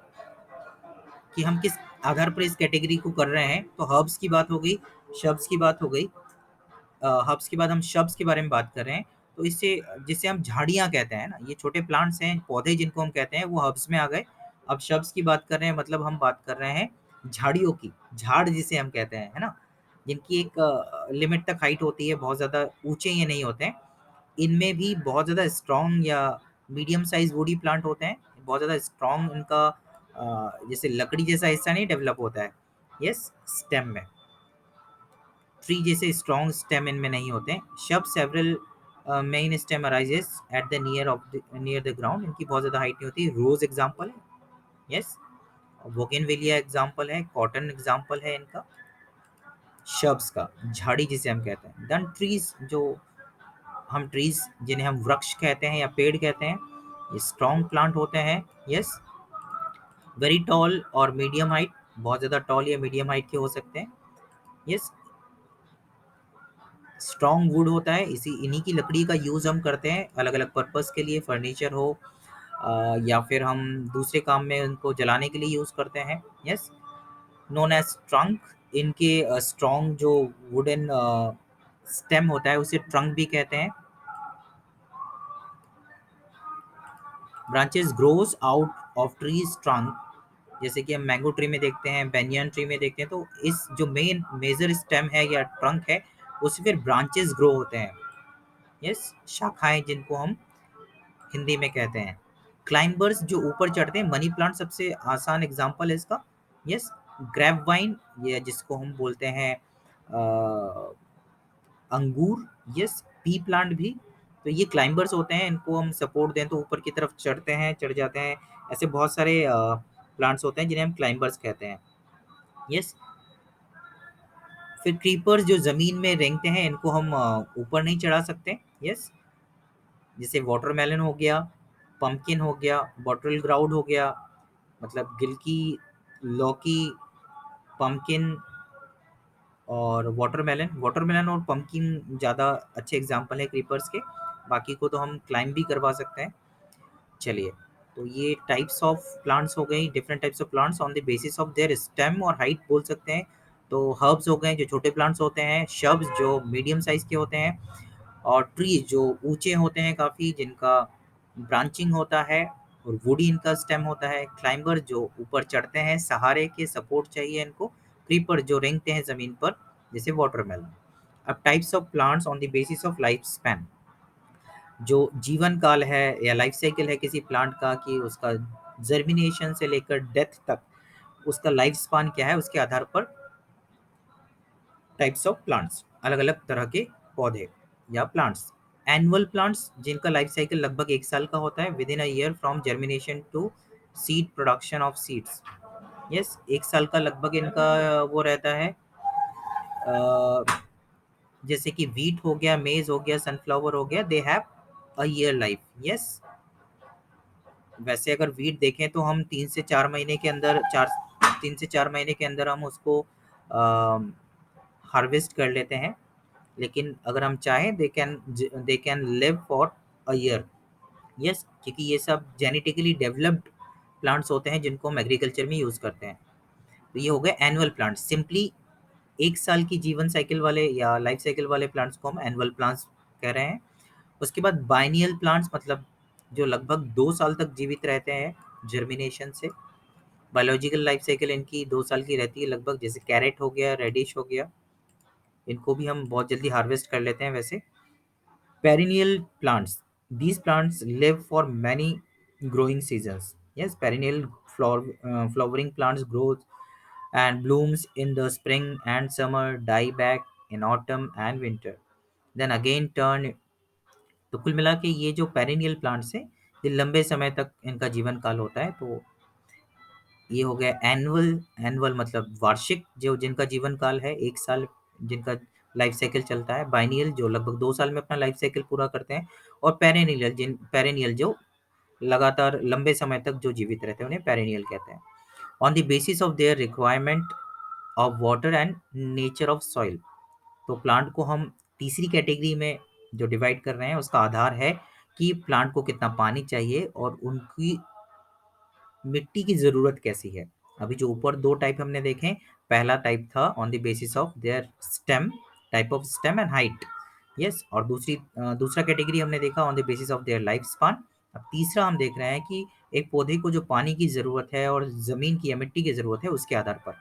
कि हम किस आधार पर इस कैटेगरी को कर रहे हैं। तो हर्ब्स की बात हो गई, शब्स की बात हो गई। हर्ब्स के बाद हम शब्स के बारे में बात कर रहे हैं। तो इससे जिसे हम झाड़ियाँ कहते हैं ना, ये छोटे प्लांट्स हैं, पौधे जिनको हम कहते हैं, वो हर्ब्स में आ गए। अब शब्स की बात कर रहे हैं, मतलब हम बात कर रहे हैं झाड़ियों की, झाड़ जिसे हम कहते हैं, है ना? जिनकी एक लिमिट तक हाइट होती है, बहुत ज़्यादा ऊँचे ये नहीं होते हैं। इनमें भी बहुत ज़्यादा स्ट्रॉन्ग या मीडियम साइज़ वुडी प्लांट होते हैं। बहुत ज़्यादा स्ट्रॉन्ग इनका जैसे लकड़ी जैसा हिस्सा नहीं डेवलप होता है, यस, स्टेम में। ट्री जैसे स्ट्रॉन्ग स्टेम इनमें नहीं होते हैं। Shrub several main stem arises at the near the ground. इनकी बहुत ज़्यादा हाइट नहीं होती। रोज़ एग्ज़ाम्पल है, यस। बोगेनविलिया एग्ज़ाम्पल है, कॉटन एग्ज़ाम्पल है इनका। शब्स का, झाड़ी जिसे हम कहते हैं। देन ट्रीज़, जो हम ट्रीज़ जिन्हें हम वृक्ष कहते हैं या पेड़ कहते हैं, ये स्ट्रॉन्ग प्लांट होते हैं, यस। वेरी टॉल और मीडियम हाइट, बहुत ज़्यादा टॉल या मीडियम हाइट के हो सकते हैं, यस। स्ट्रॉन्ग वुड होता है, इसी इन्हीं की लकड़ी का यूज़ हम करते हैं अलग अलग पर्पस के लिए, फर्नीचर हो या फिर हम दूसरे काम में उनको जलाने के लिए यूज़ करते हैं, यस। नोन एज ट्रंक, इनके स्ट्रॉन्ग जो वुडन स्टेम होता है उसे ट्रंक भी कहते हैं। Branches grows out of trees trunk, जैसे कि हम मैंगो ट्री में देखते हैं, बेनियन ट्री में देखते हैं, तो इस जो मेन मेजर स्टेम है या ट्रंक है, उससे फिर ब्रांचेस ग्रो होते हैं, यस, शाखाएं जिनको हम हिंदी में कहते हैं। क्लाइंबर्स जो ऊपर चढ़ते हैं, मनी प्लांट सबसे आसान एग्जांपल है इसका, यस। ग्रेप वाइन, ये जिसको हम बोलते हैं अंगूर, यस। पी प्लांट भी, तो ये क्लाइंबर्स होते हैं, इनको हम सपोर्ट दें तो ऊपर की तरफ चढ़ते हैं, चढ़ जाते हैं। ऐसे बहुत सारे प्लांट्स होते हैं जिन्हें हम क्लाइंबर्स कहते हैं, यस। फिर क्रीपर्स जो जमीन में रेंगते हैं, इनको हम ऊपर नहीं चढ़ा सकते, यस। जैसे वाटरमेलन हो गया, पंपकिन हो गया, बॉटल ग्राउंड हो गया, मतलब गिलकी, लौकी, पंपकिन और वाटरमेलन। वाटरमेलन और पंपकिन ज़्यादा अच्छे एग्जांपल है क्रीपर्स के, बाकी को तो हम क्लाइंब भी करवा सकते हैं। चलिए, तो ये टाइप्स ऑफ प्लांट्स हो गई, different types of plants on the basis of there stem और हाइट बोल सकते हैं। तो हर्ब्स हो गए जो छोटे प्लांट्स होते हैं, शब्स जो मीडियम साइज के होते हैं, और ट्रीज जो ऊंचे होते हैं काफ़ी, जिनका ब्रांचिंग होता है और वुडी इनका स्टेम होता है। क्लाइंबर जो ऊपर चढ़ते हैं, सहारे के सपोर्ट चाहिए इनको। क्रीपर जो रेंगते हैं ज़मीन पर, जैसे वाटरमेलन। अब types of plants on the basis of life span, जो जीवन काल है या लाइफ साइकिल है किसी प्लांट का, कि उसका जर्मिनेशन से लेकर डेथ तक उसका लाइफ स्पान क्या है, उसके आधार पर टाइप्स ऑफ प्लांट्स, अलग अलग तरह के पौधे या प्लांट्स। एनुअल प्लांट्स जिनका लाइफ साइकिल लगभग 1 साल का होता है, within a year from germination to seed production of seeds, yes. 1 साल का लगभग इनका वो रहता है। जैसे कि वीट हो गया, मेज हो गया, सनफ्लावर हो गया, they have a year life, yes. वैसे अगर वीट देखें तो हम 3 से 4 महीने के अंदर, 3 से 4 महीने के अंदर हम उसको हार्वेस्ट कर लेते हैं। लेकिन अगर हम चाहें, they can live for a year, yes, क्योंकि ये सब जेनेटिकली डेवलप्ड प्लांट्स होते हैं जिनको हम एग्रीकल्चर में यूज़ करते हैं। तो ये हो गए एनुअल प्लांट्स, सिंपली 1 साल की जीवन साइकिल वाले या लाइफ साइकिल वाले प्लांट्स को हम एनुअल प्लांट्स कह रहे हैं। उसके बाद बाइनियल प्लांट्स, मतलब जो लगभग 2 साल तक जीवित रहते हैं जर्मिनेशन से। बायोलॉजिकल लाइफ साइकिल इनकी 2 साल की रहती है लगभग, जैसे कैरेट हो गया, रेडिश हो गया, इनको भी हम बहुत जल्दी हार्वेस्ट कर लेते हैं वैसे। Perennial plants, these plants live for many growing seasons, yes। Perennial flowering plants grow and blooms in the spring and summer, die back in autumn and winter, then again turn। तो कुल मिला के ये जो पेरिनियल प्लांट्स है, ये लंबे समय तक इनका जीवन काल होता है। तो ये हो गया एनुअल। एनुअल मतलब वार्षिक, जो जिनका जीवन काल है 1 साल, जिनका लाइफ साइकिल चलता है। बाइनियल जो लगभग 2 साल में अपना लाइफ साइकिल पूरा करते हैं। और पेरेनियल जो लगातार लंबे समय तक जो जीवित रहते हैं, उन्हें पेरेनियल कहते हैं। On the basis of their requirement of water and nature of soil. तो प्लांट को हम तीसरी कैटेगरी में जो डिवाइड कर रहे हैं, उसका आधार है कि प्लांट को कितना पानी चाहिए और उनकी मिट्टी की ज़रूरत कैसी है। अभी जो ऊपर 2 टाइप हमने देखे, पहला टाइप था on the basis of there stem, type of stem and height. Yes, और दूसरा कैटेगरी हमने देखा on the basis of their life span. अब तीसरा हम देख रहे हैं कि एक पौधे को जो पानी की ज़रूरत है और ज़मीन की या मिट्टी की ज़रूरत है उसके आधार पर।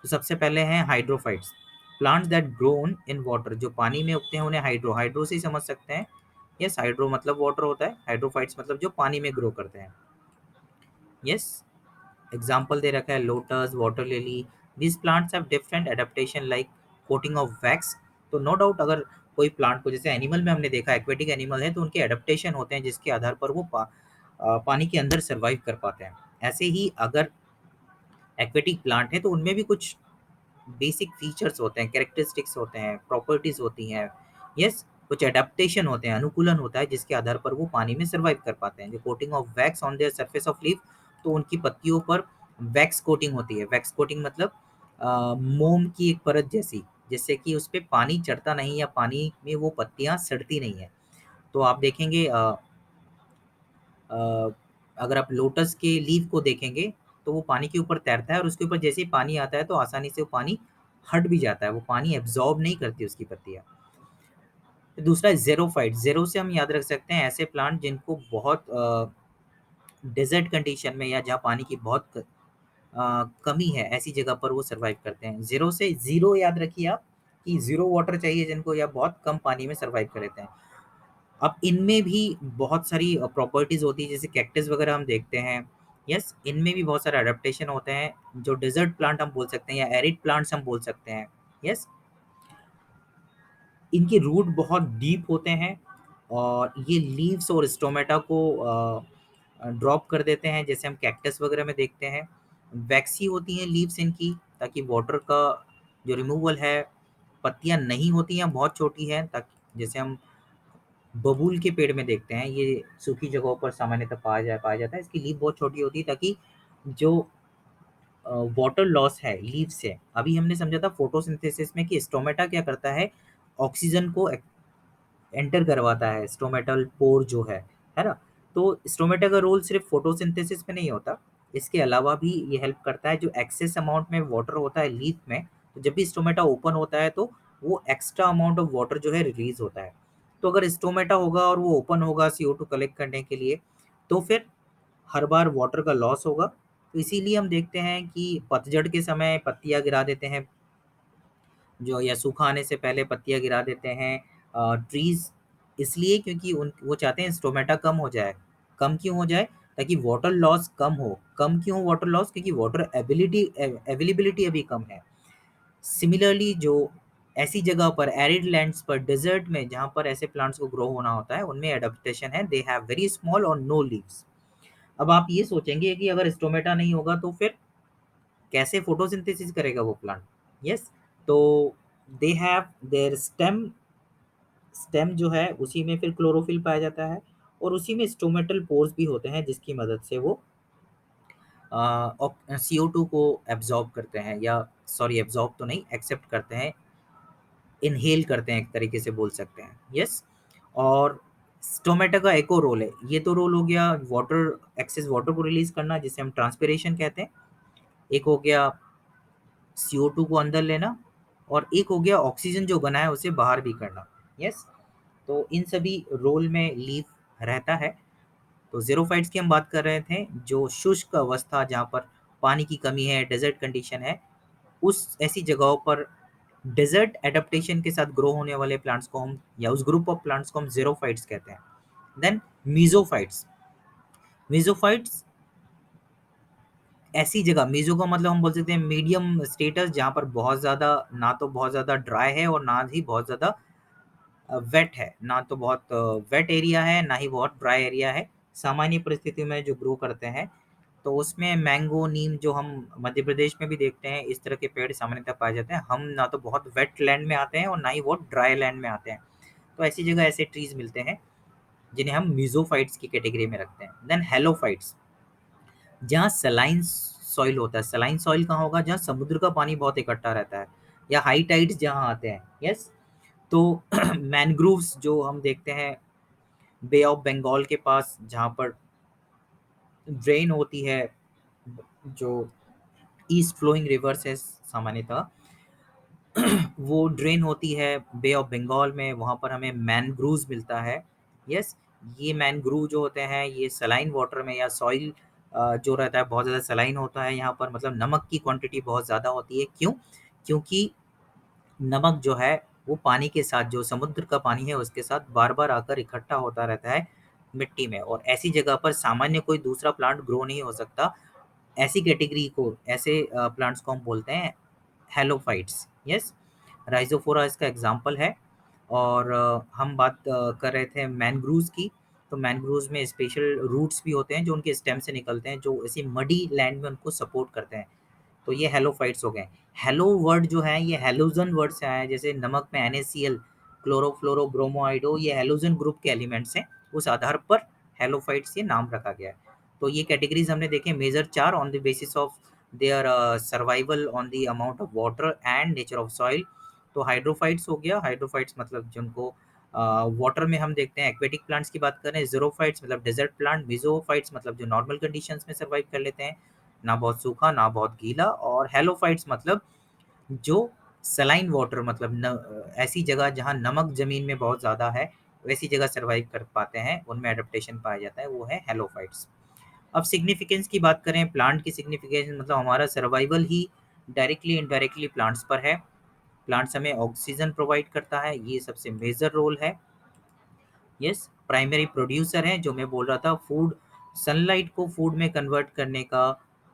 तो सबसे पहले हैं hydrophytes, plants that grown in water, जो पानी में उगते हैं उन्हें हाइड्रो से ही समझ सकते हैं। यस, हाइड्रो मतलब वाटर होता है, हाइड्रोफाइट्स मतलब जो पानी में ग्रो करते हैं। यस, एग्जाम्पल दे रखा है lotus, water lily. These plants have different adaptation like coating of wax. तो नो डाउट अगर कोई प्लांट को, जैसे एनिमल में हमने देखा एक्वेटिक एनिमल है तो उनके एडेप्टेशन होते हैं जिसके आधार पर वो पानी के अंदर सर्वाइव कर पाते हैं। ऐसे ही अगर एक्वेटिक प्लांट है तो उनमें भी कुछ बेसिक फीचर्स होते हैं, कैरेक्टरिस्टिक्स होते हैं, प्रॉपर्टीज होती हैं। यस, कुछ एडेप्टेशन होते हैं, अनुकूलन होता है जिसके आधार पर वो पानी में सर्वाइव कर पाते हैं। जो coating of wax on their surface of leaf, तो उनकी पत्तियों पर वैक्स कोटिंग होती है। वैक्स कोटिंग मतलब मोम की एक परत जैसी, जिससे कि उस पे पानी चढ़ता नहीं या पानी में वो पत्तियां सड़ती नहीं है। तो आप देखेंगे अ, अगर आप लोटस के लीफ को देखेंगे तो वो पानी के ऊपर तैरता है और उसके ऊपर जैसे ही पानी आता है तो आसानी से वो पानी हट भी जाता है, वो पानी एब्जॉर्ब नहीं करती उसकी पत्तियाँ। तो दूसरा है ज़ेरोफ़ाइट, ज़ेरो से हम याद रख सकते हैं ऐसे प्लांट जिनको बहुत डेज़र्ट कंडीशन में या जहाँ पानी की बहुत कमी है, ऐसी जगह पर वो सर्वाइव करते हैं। ज़ीरो से ज़ीरो याद रखिए आप, कि ज़ीरो वाटर चाहिए जिनको या बहुत कम पानी में सर्वाइव कर लेते हैं। अब इनमें भी बहुत सारी प्रॉपर्टीज़ होती है, जैसे कैक्टस वगैरह हम देखते हैं। यस, इनमें भी बहुत सारे एडेप्टेशन होते हैं, जो डेज़र्ट प्लांट हम बोल सकते हैं या एरिड प्लांट्स हम बोल सकते हैं। यस, इनके रूट बहुत डीप होते हैं और ये लीव्स और स्टोमेटा को ड्रॉप कर देते हैं, जैसे हम कैक्टस वगैरह में देखते हैं। वैक्सी होती हैं लीव्स इनकी, ताकि वाटर का जो रिमूवल है, पत्तियाँ नहीं होती हैं, बहुत छोटी हैं, ताकि जैसे हम बबूल के पेड़ में देखते हैं, ये सूखी जगहों पर सामान्यतः पाया जाता है। इसकी लीफ बहुत छोटी होती है ताकि जो वाटर लॉस है लीफ से, अभी हमने समझा था फोटोसिंथेसिस में कि स्टोमेटा क्या करता है, ऑक्सीजन को एंटर करवाता है, स्टोमेटल पोर जो है ना? तो स्टोमेटा का रोल सिर्फ फोटोसिंथेसिस में नहीं होता, इसके अलावा भी ये हेल्प करता है। जो एक्सेस अमाउंट में वाटर होता है लीफ में, तो जब भी स्टोमेटा ओपन होता है तो वो एक्स्ट्रा अमाउंट ऑफ वाटर जो है रिलीज होता है। तो अगर स्टोमेटा होगा और वो ओपन होगा CO2 कलेक्ट करने के लिए, तो फिर हर बार वाटर का लॉस होगा। तो इसीलिए हम देखते हैं कि पतझड़ के समय पत्तियाँ गिरा देते हैं, जो या सूखा आने से पहले पत्तियाँ गिरा देते हैं ट्रीज़, इसलिए क्योंकि उन वो चाहते हैं स्टोमेटा कम हो जाए। कम क्यों हो जाए? ताकि वाटर लॉस कम हो। कम क्यों वाटर लॉस? क्योंकि वाटर अवेलेबिलिटी अभी कम है। सिमिलरली जो ऐसी जगह पर एरिड लैंड्स पर, डेज़र्ट में जहाँ पर ऐसे प्लांट्स को ग्रो होना होता है, उनमें एडाप्टेशन है, दे हैव वेरी स्मॉल और नो लीव्स। अब आप ये सोचेंगे कि अगर स्टोमेटा नहीं होगा तो फिर कैसे फोटोसिंथेसिस करेगा वो प्लांट? यस, तो दे हैव देयर स्टेम जो है उसी में फिर क्लोरोफिल पाया जाता है और उसी में स्टोमेटल पोर्स भी होते हैं जिसकी मदद से वो CO2 को एब्जॉर्ब करते हैं, या सॉरी एब्जॉर्ब तो नहीं, एक्सेप्ट करते हैं, इनहेल करते हैं, एक तरीके से बोल सकते हैं। यस, और स्टोमेटा का एको रोल है, ये तो रोल हो गया वाटर, एक्सेस वाटर को रिलीज करना जिसे हम ट्रांसपिरेशन कहते हैं। एक हो गया CO2 को अंदर लेना, और एक हो गया ऑक्सीजन जो बना है उसे बाहर भी करना। यस, तो इन सभी रोल में लीफ रहता है। तो ज़ेरोफ़ाइट्स की हम बात कर रहे थे, जो शुष्क अवस्था जहाँ पर पानी की कमी है, डेज़र्ट कंडीशन है, उस ऐसी जगहों पर डेज़र्ट एडाप्टेशन के साथ ग्रो होने वाले प्लांट्स को हम, या उस ग्रुप ऑफ प्लांट्स को हम ज़ेरोफ़ाइट्स कहते हैं। देन मीज़ोफ़ाइट्स, मीज़ोफ़ाइट्स ऐसी जगह, मेसो का मतलब हम बोल सकते हैं मीडियम स्टेटस, जहाँ पर बहुत ज़्यादा, ना तो बहुत ज़्यादा ड्राई है और ना ही बहुत ज़्यादा वेट है, ना तो बहुत वेट एरिया है, ना ही बहुत ड्राई एरिया है। सामान्य परिस्थिति में जो ग्रो करते हैं, तो उसमें मैंगो, नीम जो हम मध्य प्रदेश में भी देखते हैं, इस तरह के पेड़ सामान्यतः पाए जाते हैं। हम ना तो बहुत वेट लैंड में आते हैं और ना ही बहुत ड्राई लैंड में आते हैं। तो ऐसी जगह ऐसे ट्रीज़ मिलते हैं जिन्हें हम मीज़ोफ़ाइट्स की कैटेगरी में रखते हैं। देन हैलोफ़ाइट्स, जहाँ सलाइन सॉइल होता है। सलाइन सॉइल कहाँ होगा? जहाँ समुद्र का पानी बहुत इकट्ठा रहता है या हाई टाइड्स जहाँ आते हैं। यस, तो मैनग्रोव्स जो हम देखते हैं बे ऑफ बंगाल के पास, जहाँ पर ड्रेन होती है, जो ईस्ट फ्लोइंग रिवर्स है सामान्यतः, वो ड्रेन होती है बे ऑफ बंगाल में, वहाँ पर हमें मैनग्रूव्स मिलता है। यस, ये मैनग्रूव जो होते हैं ये सलाइन वाटर में या सॉइल जो रहता है बहुत ज़्यादा सलाइन होता है यहाँ पर, मतलब नमक की क्वांटिटी बहुत ज़्यादा होती है। क्यों? क्योंकि नमक जो है वो पानी के साथ, जो समुद्र का पानी है उसके साथ बार बार आकर इकट्ठा होता रहता है मिट्टी में, और ऐसी जगह पर सामान्य कोई दूसरा प्लांट ग्रो नहीं हो सकता। ऐसी कैटेगरी को, ऐसे प्लांट्स को हम बोलते हैं हेलोफाइट्स। यस, राइजोफोरा इसका एग्जाम्पल है। और हम बात कर रहे थे मैनग्रूव्स की। तो मैनग्रूव्स में स्पेशल रूट्स भी होते हैं जो उनके स्टेम से निकलते हैं, जो ऐसी मडी लैंड में उनको सपोर्ट करते हैं। तो ये हेलोफाइट्स हो गए। हेलो वर्ड जो है ये हेलोजन वर्ड से आया है, जैसे नमक में NaCl, क्लोरोफ्लोरोब्रोमोआइडो, ये हेलोजन ग्रुप के एलिमेंट्स हैं। उस आधार पर हेलोफाइट्स ये नाम रखा गया है। तो ये कैटेगरीज हमने देखे major 4 on the basis of their survival on the amount of water and nature of soil. तो हाइड्रोफाइट्स हो गया, हाइड्रोफाइट्स मतलब जिनको वाटर में हम देखते हैं। एक्वेटिक प्लांट्स की बात करें, ज़ीरोफाइट्स मतलब डेजर्ट प्लांट, मेसोफाइट्स मतलब जो नॉर्मल कंडीशंस में सर्वाइव कर लेते हैं, ना बहुत सूखा ना बहुत गीला। और हेलोफाइट्स मतलब जो सलाइन वाटर, मतलब ऐसी जगह जहाँ नमक ज़मीन में बहुत ज़्यादा है, वैसी जगह सर्वाइव कर पाते हैं, उनमें एडेप्टेशन पाया जाता है, वो है हेलोफाइट्स। अब सिग्निफिकेंस की बात करें, प्लांट की सिग्निफिकेंस मतलब हमारा सर्वाइवल ही डायरेक्टली इनडायरेक्टली प्लांट्स पर है। प्लांट्स हमें ऑक्सीजन प्रोवाइड करता है, ये सबसे मेजर रोल है। यस, प्राइमरी प्रोड्यूसर है, जो मैं बोल रहा था, फूड, सनलाइट को फूड में कन्वर्ट करने का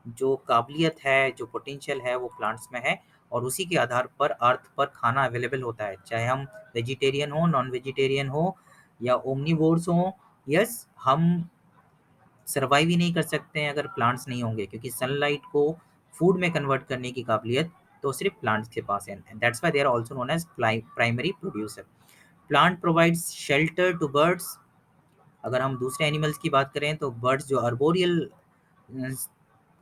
जो काबिलियत है, जो पोटेंशियल है, वो प्लांट्स में है। और उसी के आधार पर अर्थ पर खाना अवेलेबल होता है, चाहे हम वेजिटेरियन हो, नॉन वेजिटेरियन हो या ओमनीवोर्स हो। यस, हम सर्वाइव ही नहीं कर सकते हैं अगर प्लांट्स नहीं होंगे, क्योंकि सनलाइट को फूड में कन्वर्ट करने की काबिलियत तो सिर्फ प्लांट्स के पास है। That's why they are also known as primary producer. Plant provides shelter to birds. अगर हम दूसरे एनिमल्स की बात करें तो बर्ड्स जो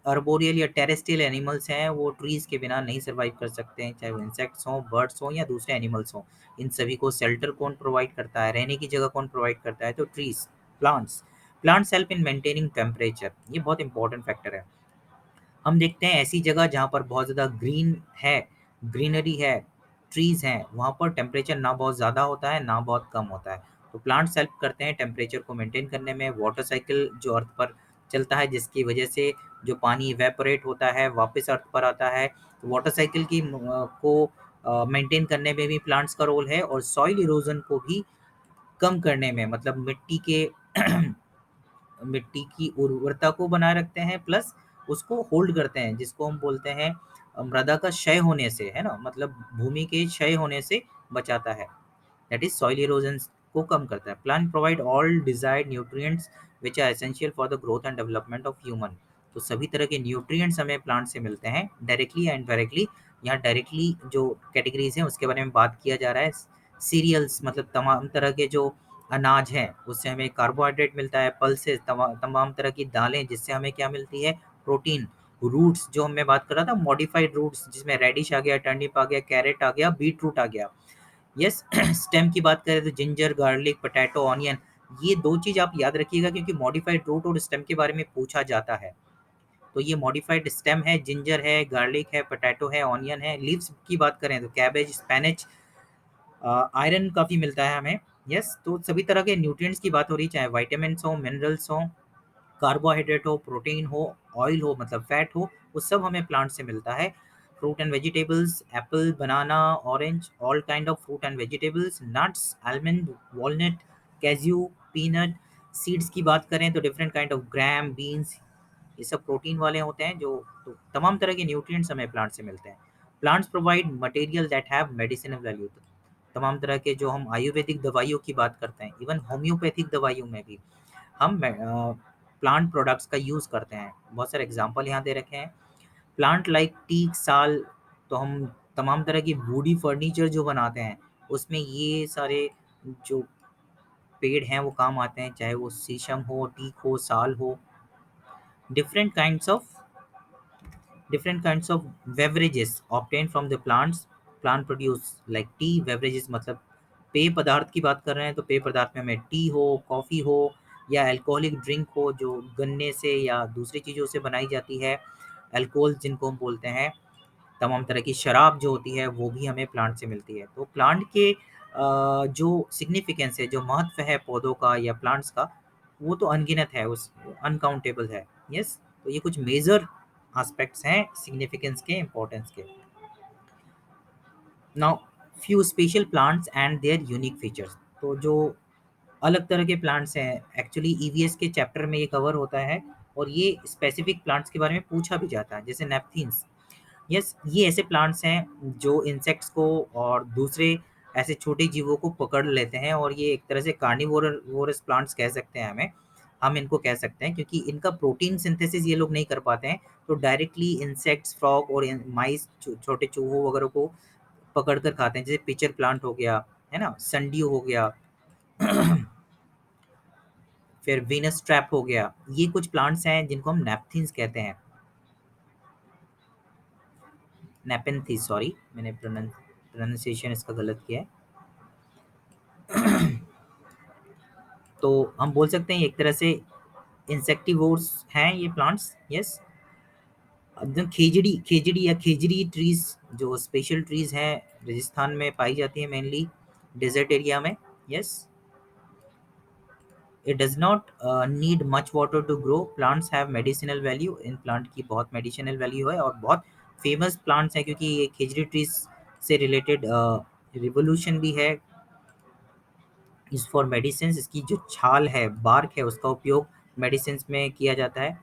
अर्बोरियल या टेरेस्ट्रियल एनिमल्स हैं वो ट्रीज के बिना नहीं सर्वाइव कर सकते हैं, चाहे वो इंसेक्ट्स हों, बर्ड्स हों या दूसरे एनिमल्स हों। इन सभी को शेल्टर कौन प्रोवाइड करता है, रहने की जगह कौन प्रोवाइड करता है? तो trees, plants. Plants help in maintaining temperature, ये बहुत इंपॉर्टेंट फैक्टर है। हम देखते हैं ऐसी जगह जहाँ पर बहुत ज़्यादा ग्रीन है, ग्रीनरी है, ट्रीज़ हैं, वहाँ पर टेम्परेचर ना बहुत ज़्यादा होता है, ना बहुत कम होता है। तो प्लांट्स हेल्प करते हैं टेम्परेचर को मेंटेन करने में। वाटर साइकिल जो अर्थ पर चलता है, जिसकी वजह से जो पानी इवेपोरेट होता है, वापस अर्थ पर आता है। तो वाटर साइकिल की को मेंटेन करने में भी प्लांट्स का रोल है, और सॉइल इरोजन को भी कम करने में, मतलब मिट्टी की उर्वरता को बनाए रखते हैं, प्लस उसको होल्ड करते हैं, जिसको हम बोलते हैं मृदा का क्षय होने से, है ना, मतलब भूमि के क्षय होने से बचाता है। दैट इज सॉइल इरोजन को कम करता है। Plant provide all desired nutrients which are essential for the growth and development of human. तो सभी तरह के न्यूट्रिएंट्स हमें प्लांट से मिलते हैं, डायरेक्टली एंड इनडायरेक्टली। यहाँ डायरेक्टली जो कैटेगरीज हैं उसके बारे में बात किया जा रहा है। सीरियल्स मतलब तमाम तरह के जो अनाज हैं, उससे हमें कार्बोहाइड्रेट मिलता है। पल्सेस, तमाम तरह की दालें, जिससे हमें क्या मिलती है? प्रोटीन। रूट्स, जो मैं बात कर रहा था, मॉडिफाइड रूट्स, जिसमें रेडिश आ गया, टर्निप आ गया, कैरेट आ गया, बीट रूट आ गया। यस। स्टेम की बात करें तो जिंजर, गार्लिक, पोटैटो, ऑनियन। ये 2 चीज़ आप याद रखिएगा, क्योंकि मॉडिफाइड रूट और स्टेम के बारे में पूछा जाता है। तो ये मॉडिफाइड स्टेम है, जिंजर है, गार्लिक है, पोटैटो है, ऑनियन है। लीव्स की बात करें तो कैबेज, स्पेनिच, आयरन काफ़ी मिलता है हमें। यस, तो सभी तरह के न्यूट्रिएंट्स की बात हो रही, चाहे विटामिन्स हो, मिनरल्स हो, कार्बोहाइड्रेट हो, प्रोटीन हो, ऑयल हो मतलब फैट हो, वो सब हमें प्लांट से मिलता है। Fruit and vegetables, apple, banana, orange, all kind of fruit and vegetables, nuts, almond, walnut, cashew, peanut. Seeds की बात करें तो different kind of gram, beans, ये सब प्रोटीन वाले होते हैं। जो तो तमाम तरह के न्यूट्रिएंट्स हमें प्लांट से मिलते हैं। Plants provide material that have medicinal value. तमाम तरह के जो हम आयुर्वेदिक दवाइयों की बात करते हैं, इवन होम्योपैथिक दवाइयों में भी हम प्लांट प्रोडक्ट्स का यूज़ करते हैं। बहुत सारे एग्जांपल यहाँ दे रखे हैं। प्लांट लाइक टीक, साल, तो हम तमाम तरह की वुडी फर्नीचर जो बनाते हैं, उसमें ये सारे जो पेड़ हैं वो काम आते हैं, चाहे वो शीशम हो, टीक हो, साल हो। Different kinds of different kinds of beverages obtained from the plants, plant produce like tea beverages, मतलब पेय पदार्थ की बात कर रहे हैं तो पेय पदार्थ में हमें टी हो, कॉफ़ी हो या अल्कोहलिक ड्रिंक हो जो गन्ने से या दूसरी चीज़ों से बनाई जाती है, अल्कोहल जिनको हम बोलते हैं। तमाम तरह की शराब जो होती है वो भी हमें प्लांट से मिलती है। तो प्लांट के जो सिग्निफिकेंस है, जो महत्व है पौधों का या प्लांट्स का, वो तो अनगिनत है, उस अनकाउंटेबल है। यस, तो ये कुछ मेजर एस्पेक्ट्स हैं सिग्निफिकेंस के, इम्पोर्टेंस के। Now few special plants and there unique features. तो जो अलग तरह के प्लांट्स हैं, एक्चुअली ईवीएस के चैप्टर में ये कवर होता है, और ये स्पेसिफिक प्लांट्स के बारे में पूछा भी जाता है, जैसे नेपथीन्स। यस, ये ऐसे प्लांट्स हैं जो इंसेक्ट्स को और दूसरे ऐसे छोटे जीवों को पकड़ लेते हैं, और ये एक तरह से कार्निवोरस प्लांट्स कह सकते हैं हम इनको कह सकते हैं, क्योंकि इनका प्रोटीन सिंथेसिस ये लोग नहीं कर पाते हैं। तो डायरेक्टली इंसेक्ट्स, फ्रॉग और माइस, छोटे चूहों वगैरह को पकड़ कर खाते हैं, जैसे पिचर प्लांट हो गया, है ना, संडियो हो गया, फिर वीनस ट्रैप हो गया। ये कुछ प्लांट्स हैं जिनको हम नेपथिन्स कहते हैं। नेपेंथीज, सॉरी, मैंने प्रोनाउंसिएशन इसका गलत किया है। तो हम बोल सकते हैं एक तरह से इंसेक्टिवोर्स हैं ये प्लांट्स। यस, अब जो खेजड़ी खेजड़ी या खेजड़ी ट्रीज, जो स्पेशल ट्रीज हैं, राजस्थान में पाई जाती है मेनली डेजर्ट एरिया में। Yes, it does not need much water to grow, plants have medicinal value, इन प्लांट की बहुत मेडिसिनल वैल्यू है, और बहुत फेमस प्लांट्स हैं, क्योंकि ये खेजड़ी ट्रीज से रिलेटेड रिवोल्यूशन भी है। इज फॉर मेडिसिन, इसकी जो छाल है, बार्क है, उसका उपयोग मेडिसिन में किया जाता है,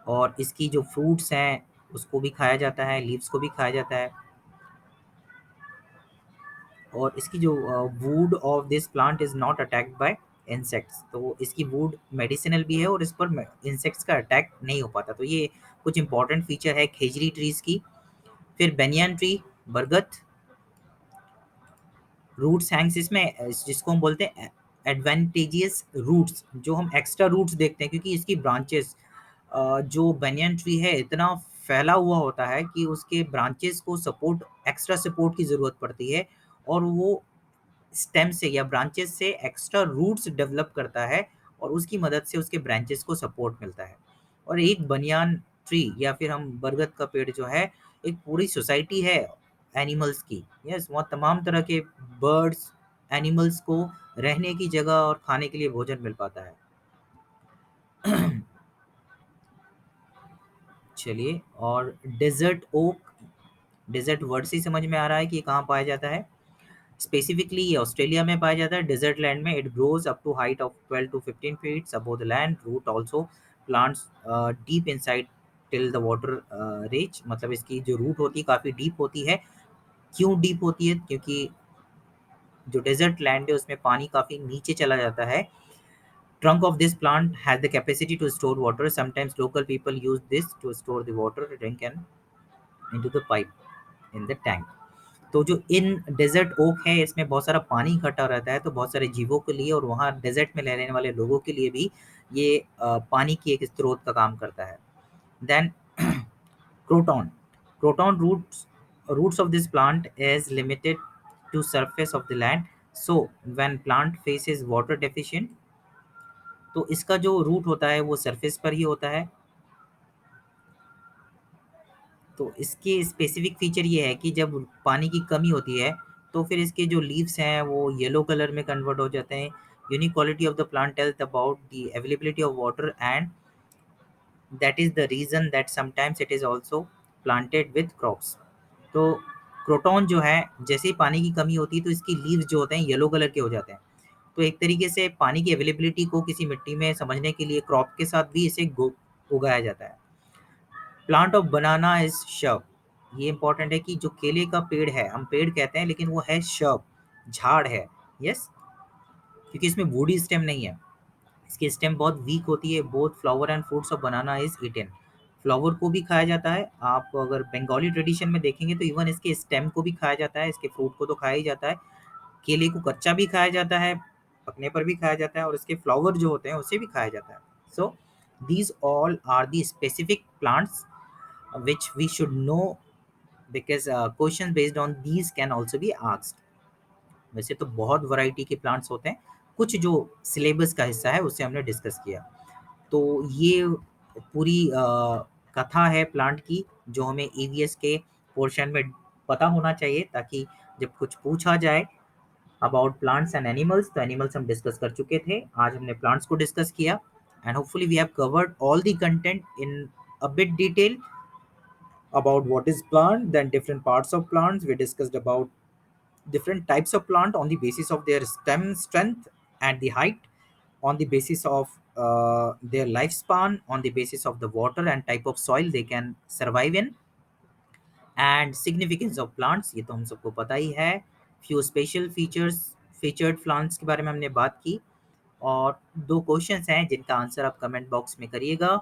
और इसकी जो फ्रूट्स हैं उसको भी खाया जाता है, लीव्स को भी खाया जाता है। और इसकी जो would of this plant is not attacked by insects, तो इसकी वुड मेडिसिनल भी है और इस पर इंसेक्ट्स का अटैक नहीं हो पाता। तो ये कुछ इंपॉर्टेंट फीचर है खेजड़ी ट्रीज की। फिर बेनियन ट्री, बरगद, रूट्स हैंग्स इसमें, जिसको हम बोलते हैं एडवांटेजियस रूट्स, जो हम एक्स्ट्रा रूट्स देखते हैं, क्योंकि इसकी ब्रांचेस, जो बेनियन ट्री है इतना फैला हुआ होता है कि उसके ब्रांचेस को सपोर्ट, एक्स्ट्रा सपोर्ट की ज़रूरत पड़ती है, और वो स्टेम से या ब्रांचेस से एक्स्ट्रा रूट्स डेवलप करता है, और उसकी मदद से उसके ब्रांचेस को सपोर्ट मिलता है। और एक बनियान ट्री या फिर हम बरगद का पेड़ जो है, एक पूरी सोसाइटी है एनिमल्स की। यस, वहाँ तमाम तरह के बर्ड्स, एनिमल्स को रहने की जगह और खाने के लिए भोजन मिल पाता है। चलिए, और डेजर्ट ओक, डेजर्ट वर्ड से ही समझ में आ रहा है कि ये कहाँ पाया जाता है। स्पेसिफिकली ये ऑस्ट्रेलिया में पाया जाता है, डेजर्ट लैंड में। It grows up to height of 12 to 15 feet above the land, root also plants deep inside till the water reach, मतलब इसकी जो रूट होती है काफ़ी डीप होती है। क्यों डीप होती है? क्योंकि जो डेजर्ट लैंड है उसमें पानी काफ़ी नीचे चला जाता है। Trunk of this plant has the capacity to store water. Sometimes local people use this to store the water, drink and into the pipe in the tank. तो जो इन डेजर्ट ओक है, इसमें बहुत सारा पानी इकट्ठा रहता है, तो बहुत सारे जीवों के लिए और वहाँ डेजर्ट में रहने वाले लोगों के लिए भी ये पानी की एक स्रोत का काम करता है। Then croton, croton roots of this plant is limited to surface of the land, so when plant faces water deficient, तो इसका जो रूट होता है वो सरफेस पर ही होता है। तो इसके स्पेसिफिक फीचर ये है कि जब पानी की कमी होती है, तो फिर इसके जो लीव्स हैं वो येलो कलर में कन्वर्ट हो जाते हैं। Unique quality of the plant tells about the availability of water, and that is the reason that sometimes it is also planted with crops. तो क्रोटॉन जो है, जैसे ही पानी की कमी होती है तो इसकी लीव्स जो होते हैं येलो कलर के हो जाते हैं। तो एक तरीके से पानी की अवेलेबिलिटी को किसी मिट्टी में समझने के लिए क्रॉप के साथ भी इसे उगाया जाता है। प्लांट ऑफ बनाना इज शब, ये इंपॉर्टेंट है कि जो केले का पेड़ है, हम पेड़ कहते हैं लेकिन वो है शब, झाड़ है। यस, क्योंकि इसमें वुडी स्टेम नहीं है, इसकी स्टेम बहुत वीक होती है। Both flower and fruits of banana is eaten, flower को भी खाया जाता है। आप अगर बंगाली ट्रेडिशन में देखेंगे तो इवन इसके स्टेम को भी खाया जाता है, इसके फ्रूट को तो खाया ही जाता है। केले को कच्चा भी खाया जाता है, पकने पर भी खाया जाता है, और इसके फ्लावर जो होते हैं उसे भी खाया जाता है। So these all are the specific plants which we should know, because questions based on these can also be asked. वैसे तो बहुत वैरायटी के प्लांट्स होते हैं, कुछ जो सिलेबस का हिस्सा है उससे हमने डिस्कस किया। तो ये पूरी कथा है प्लांट की, जो हमें ईवीएस के पोर्शन में पता होना चाहिए, ताकि जब कुछ पूछा जाए अबाउट प्लांट्स एंड एनिमल्स, तो एनिमल्स हम डिस्कस कर चुके थे, आज हमने प्लांट्स को डिस्कस किया। And hopefully we have covered all the content in a bit detail about what is plant, then different parts of plants. We discussed about different types of plant on the basis of their stem strength and the height, on the basis of their lifespan, on the basis of the water and type of soil they can survive in, and significance of plants, ये तो हम सबको पता ही है। few special features, featured plants के बारे में हमने बात की। और दो क्वेश्चंस हैं जिनका आंसर आप कमेंट बॉक्स में करिएगा।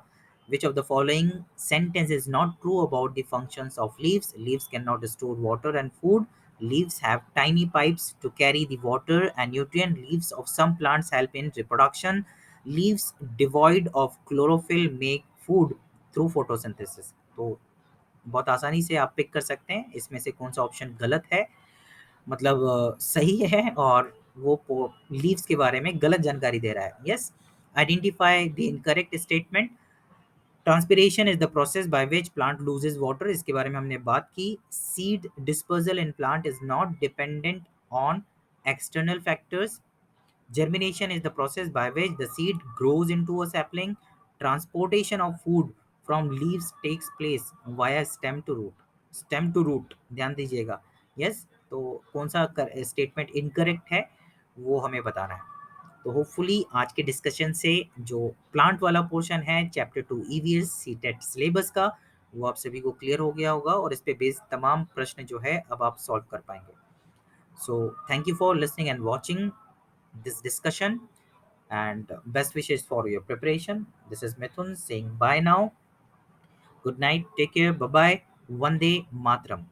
Which of the following sentence is not true about the functions of leaves? Leaves can not store water and food. Leaves have tiny pipes to carry the water and nutrient. Leaves of some plants help in reproduction. Leaves devoid of chlorophyll make food through photosynthesis. तो बहुत आसानी से आप पिक कर सकते हैं इसमें से कौन सा ऑप्शन गलत है, मतलब सही है, और वो लीव्स के बारे में गलत जानकारी दे रहा है। Yes, identify the incorrect statement. Transpiration is the process by which plant loses water, इसके बारे में हमने बात की। Seed dispersal in plant is not dependent on external factors. Germination is the process by which the seed grows into a sapling. Transportation of food from leaves takes place via stem to root. Stem to root, ध्यान दीजिएगा। यस, तो कौन सा स्टेटमेंट इनकरेक्ट है वो हमें बताना है। तो होपफुली आज के डिस्कशन से जो प्लांट वाला पोर्शन है चैप्टर 2 ईवीएस सीटेट सिलेबस का, वो आप सभी को क्लियर हो गया होगा, और इस पे बेस्ड तमाम प्रश्न जो है अब आप सॉल्व कर पाएंगे। So thank you for listening and watching this discussion, and best wishes for your preparation. This is Mithun saying bye now. Good night. Take care. Bye bye. Vande Matram.